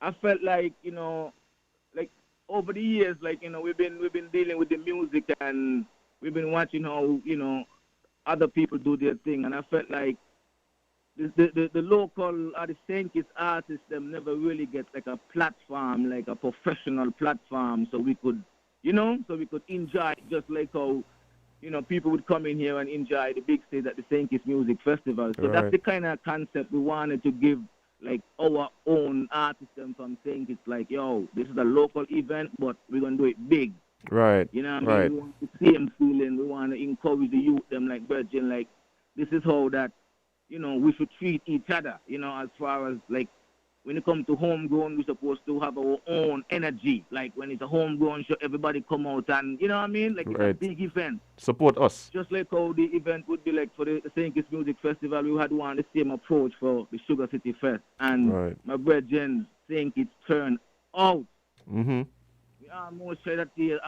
I felt like like over the years, like we've been dealing with the music and we've been watching how other people do their thing, and I felt like the local or the Sankis artists them never really get like a platform, like a professional platform, so we could enjoy just like how people would come in here and enjoy the big stage at the Sankis Music Festival. So that's the kind of concept we wanted to give like our own artists from Sankis, like, yo, this is a local event, but we're gonna do it big. Right. You know what I mean? We want the same feeling. We want to encourage the youth, them like Virgin, like this is how that, we should treat each other, as far as like when it comes to homegrown, we're supposed to have our own energy. Like when it's a homegrown show, everybody come out and, you know what I mean? Like it's a big event. Support us. Just like how the event would be like for the Sankis Music Festival, we had one the same approach for the Sugar City Fest. And my brethren think it's turned out. Mm-hmm. almost shed a tear,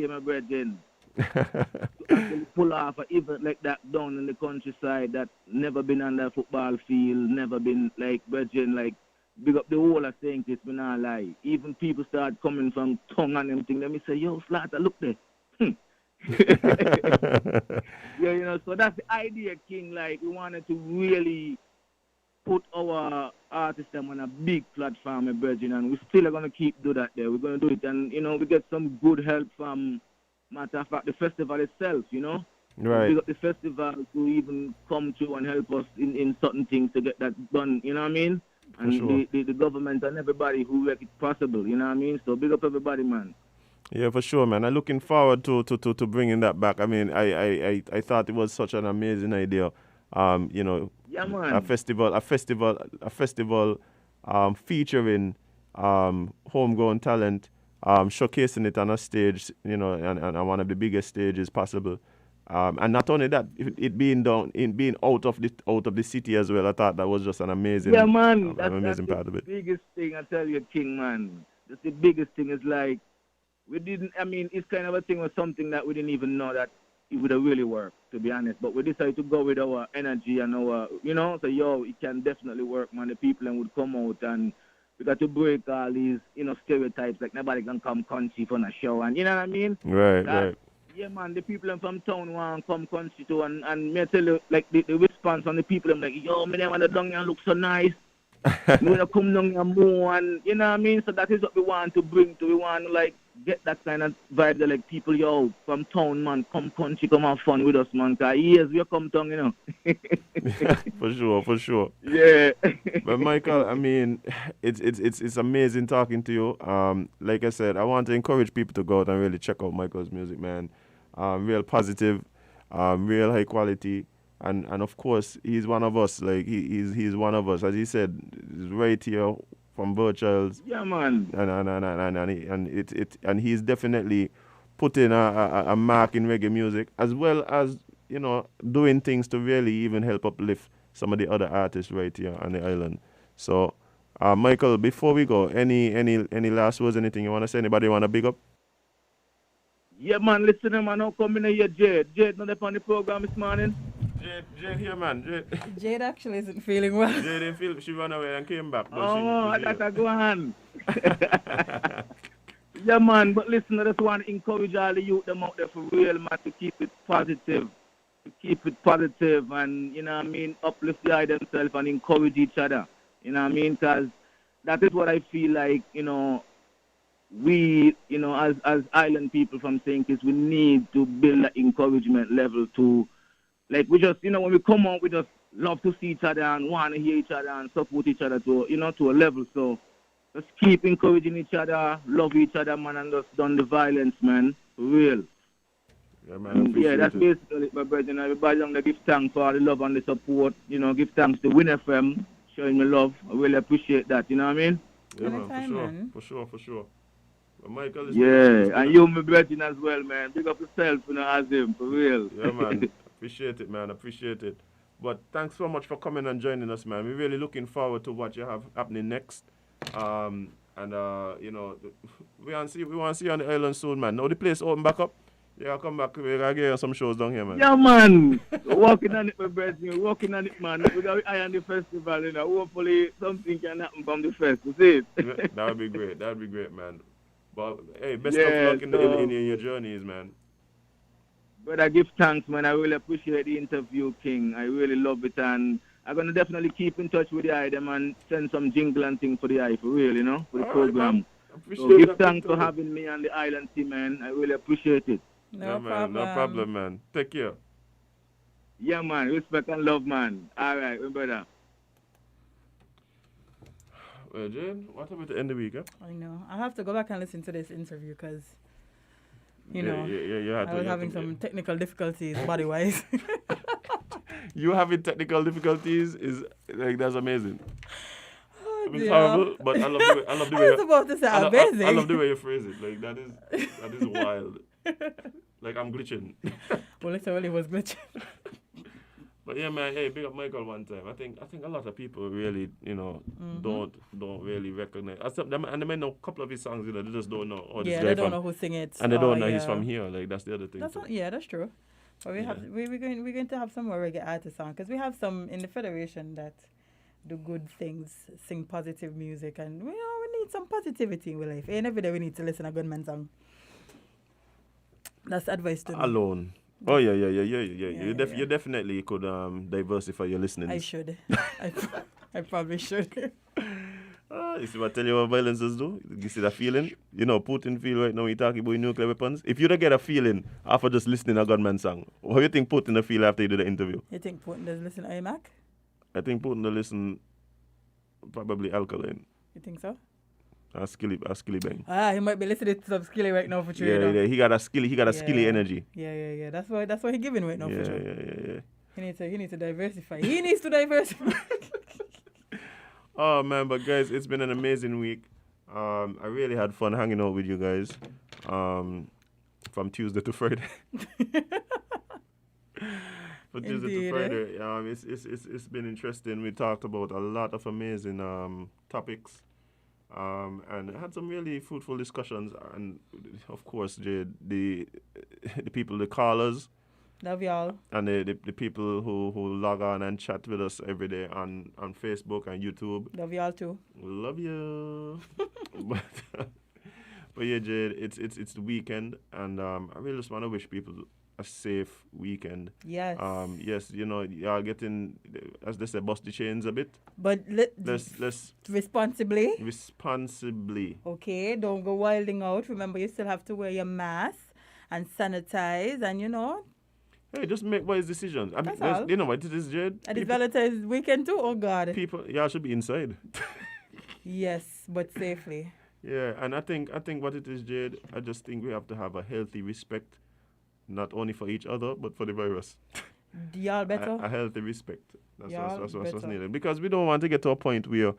my brethren. To actually pull off an event like that down in the countryside that never been on the football field, never been like brethren, like big up the whole of St. Kitts, me not lie. Even people start coming from tongue and them thing. Let me say, yo, Slaughter, look there. Yeah, so that's the idea, King. Like, we wanted to really put our artists them on a big platform, my brethren, and we still are going to keep do that there. We're going to do it, and, we get some good help from, matter of fact, the festival itself, Right. We got the festival to even come to and help us in certain things to get that done, you know what I mean? And sure. the government and everybody who make it possible, you know what I mean? So big up everybody, man. Yeah, for sure, man. I'm looking forward to bringing that back. I mean, I thought it was such an amazing idea. Yeah, man. A festival featuring homegrown talent, showcasing it on a stage, and one of the biggest stages possible. And not only that, it being out of the city as well. I thought that was just an amazing, man. That's amazing part of it. The biggest thing, I tell you, King, man. That's the biggest thing is like, it's kind of a thing or something that we didn't even know that it would have really worked, to be honest. But we decided to go with our energy and our, so it can definitely work, man. The people would come out and we got to break all these, stereotypes, like nobody can come country for a show, and you know what I mean? Right. Yeah, man, the people from town want to come country too, and me I tell you, like, the response from the people, I'm like, yo, me, they want to down here and look so nice. We want to come down here more, and you know what I mean? So that is what we want to bring to, we want to, like, get that kind of vibe that, like, people, yo, from town, man, come country, come have fun with us, man, because years we come down, For sure. Yeah. But Mykal, I mean, it's amazing talking to you. Like I said, I want to encourage people to go out and really check out Mykal's music, man. Real positive, real high quality, and of course he's one of us. Like he's one of us, as he said, he's right here from Virtuals. Yeah, man. And he's definitely putting a mark in reggae music, as well as, you know, doing things to really even help uplift some of the other artists right here on the island. So, Michael, before we go, any last words, anything you want to say? Anybody want to big up? Yeah, man, listen, man, I'm coming here, Jade. Jade, not on the program this morning. Jade here, man. Jade actually isn't feeling well. Jade didn't feel, she ran away and came back. That's a go on. Yeah, man, but listen, I just want to encourage all the youth them out there for real, man, to keep it positive. To keep it positive and, you know what I mean, uplift the eye themselves and encourage each other. You know what I mean? Because that is what I feel like, you know, we, you know, as island people from St. Kitts, we need to build that encouragement level to, like, we just, you know, when we come out, we just love to see each other and want to hear each other and support each other to, you know, to a level. So just keep encouraging each other, love each other, man, and just done the violence, man, for real. Yeah, man, yeah, that's basically it, my brother. Everybody on the give thanks for all the love and the support. You know, give thanks to Win FM showing me love. I really appreciate that. You know what I mean? Yeah, man, for sure. But Michael is and you, my brother, as well, man. Big up yourself, you know, as him, for real. Yeah, man. Appreciate it, man. Appreciate it. But thanks so much for coming and joining us, man. We're really looking forward to what you have happening next. You know, we want to see you on the island soon, man. Now the place open back up. Yeah, come back. We're going to get some shows down here, man. Yeah, man. Working on it, my brother. Working on it, man. We got the eye on the festival, you know. Hopefully something can happen from the festival. See it? That would be great. That would be great, man. But, hey, best of luck in your journeys, man. But I give thanks, man. I really appreciate the interview, King. I really love it. And I'm going to definitely keep in touch with the eye, them, and send some jingle and thing for the eye, for real, you know, for the program. So give thanks for having me on the island team, man. I really appreciate it. No problem, man. Take care. Yeah, man. Respect and love, man. All right, my brother. Well, Jane, what about the end of the week, I know. I have to go back and listen to this interview because, you know, I was having some technical difficulties body-wise. You having technical difficulties is, like, that's amazing. Oh, it's horrible, but I love the way. I was about to say amazing. I love the way you phrase it. Like, that is wild. Like, I'm glitching. Well, literally was glitching. But yeah, man, hey, big up Michael one time. I think a lot of people really, you know, don't really recognize. And they may know a couple of his songs, you know, they just don't know. They don't know who sing it. And they don't know he's from here. Like, that's the other thing. That's true. But we're going to have some more reggae artists on because we have some in the Federation that do good things, sing positive music, and we need some positivity in our life. Ain't every day we need to listen to a good man song. That's advice to me. Alone. Oh yeah. You definitely could diversify your listening. I should. I probably should. You see what I tell you what violences do? You see that feeling? You know, Putin feel right now he talking about nuclear weapons. If you don't get a feeling after just listening to a gunman song, what do you think Putin will feel after you do the interview? You think Putin does listen to IMAC? I think Putin will listen probably Alkaline. You think so? Skilly bang. He might be listening to some Skilly right now for sure. Yeah, he got a skilly energy. Yeah. That's why he giving right now for sure. Yeah. He needs to diversify. He needs to diversify. Oh man, but guys, it's been an amazing week. I really had fun hanging out with you guys. From Tuesday to Friday. From Tuesday to Friday. It's been interesting. We talked about a lot of amazing topics. And had some really fruitful discussions, and of course, the people, the callers, love y'all, and the people who log on and chat with us every day on Facebook and YouTube. Love y'all too. Love you. But yeah, Jade, it's the weekend, and I really just want to wish people a safe weekend. Yes. Yes, you know, y'all getting, as they say, bust the chains a bit. But let's responsibly. Responsibly. Okay, don't go wilding out. Remember, you still have to wear your mask and sanitize, and you know. Hey, just make wise decisions. That's all. You know what it is, Jade? And it's Valentine's weekend too. Oh God. Y'all should be inside. Yes, but safely. Yeah, and I think what it is, Jade, I just think we have to have a healthy respect. Not only for each other, but for the virus. Y'all better. A healthy respect. That's what's needed. Because we don't want to get to a point where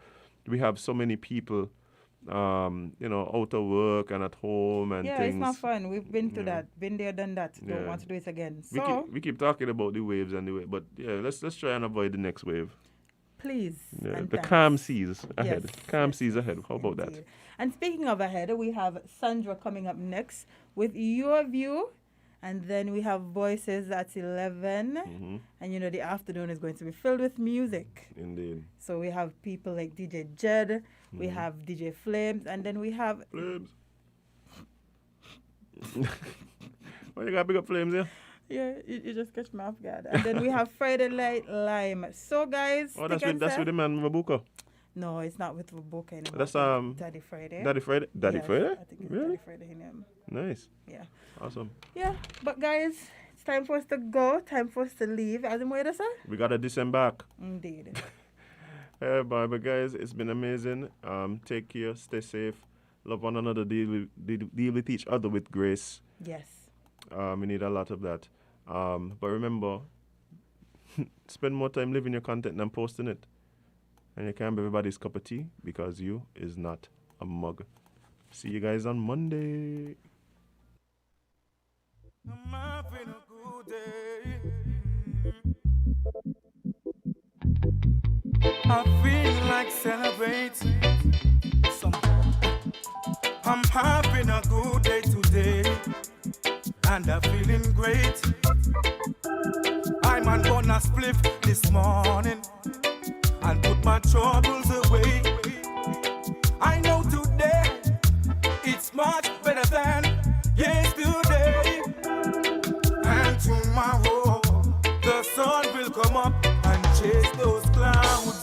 we have so many people, out of work and at home and yeah, things. it's not fun. We've been through that, been there, done that. Don't Yeah. want to do it again. We So keep, we keep talking about the waves and the wave, but yeah, let's try and avoid the next wave. please. Yeah, and the thanks. calm seas ahead. Yes, Calm seas ahead. How about that? Indeed. And speaking of ahead, we have Sandra coming up next with Your View. And then we have Voices at 11. Mm-hmm. And the afternoon is going to be filled with music. Indeed. So we have people like DJ Jed, we Mhm. have DJ Flames, and then we have... Flames. Why you got big up Flames here? Yeah, you just catch me off guard. And then we have Friday Night Lime. So guys, Oh, that's with the man Mabuka. No, it's not with Mabuka anymore. That's Daddy Friday. Daddy Friday. Daddy Yes, Friday. I think it's Really? Daddy Friday in him. Nice. Yeah. Awesome. Yeah, but guys, it's time for us to go. Time for us to leave. As in, what sir? We gotta disembark. Indeed. Bye, but guys, it's been amazing. Take care, stay safe, love one another, deal with each other with grace. Yes. We need a lot of that. But remember, spend more time living your content than posting it. And you can't be everybody's cup of tea because you is not a mug. See you guys on Monday. I'm having a good day. I feel like celebrating. I'm having a good day today, and I'm feeling great. I'm on a spliff this morning and put my troubles away. I know today it's much better than yesterday, and tomorrow the sun will come up and chase those clouds.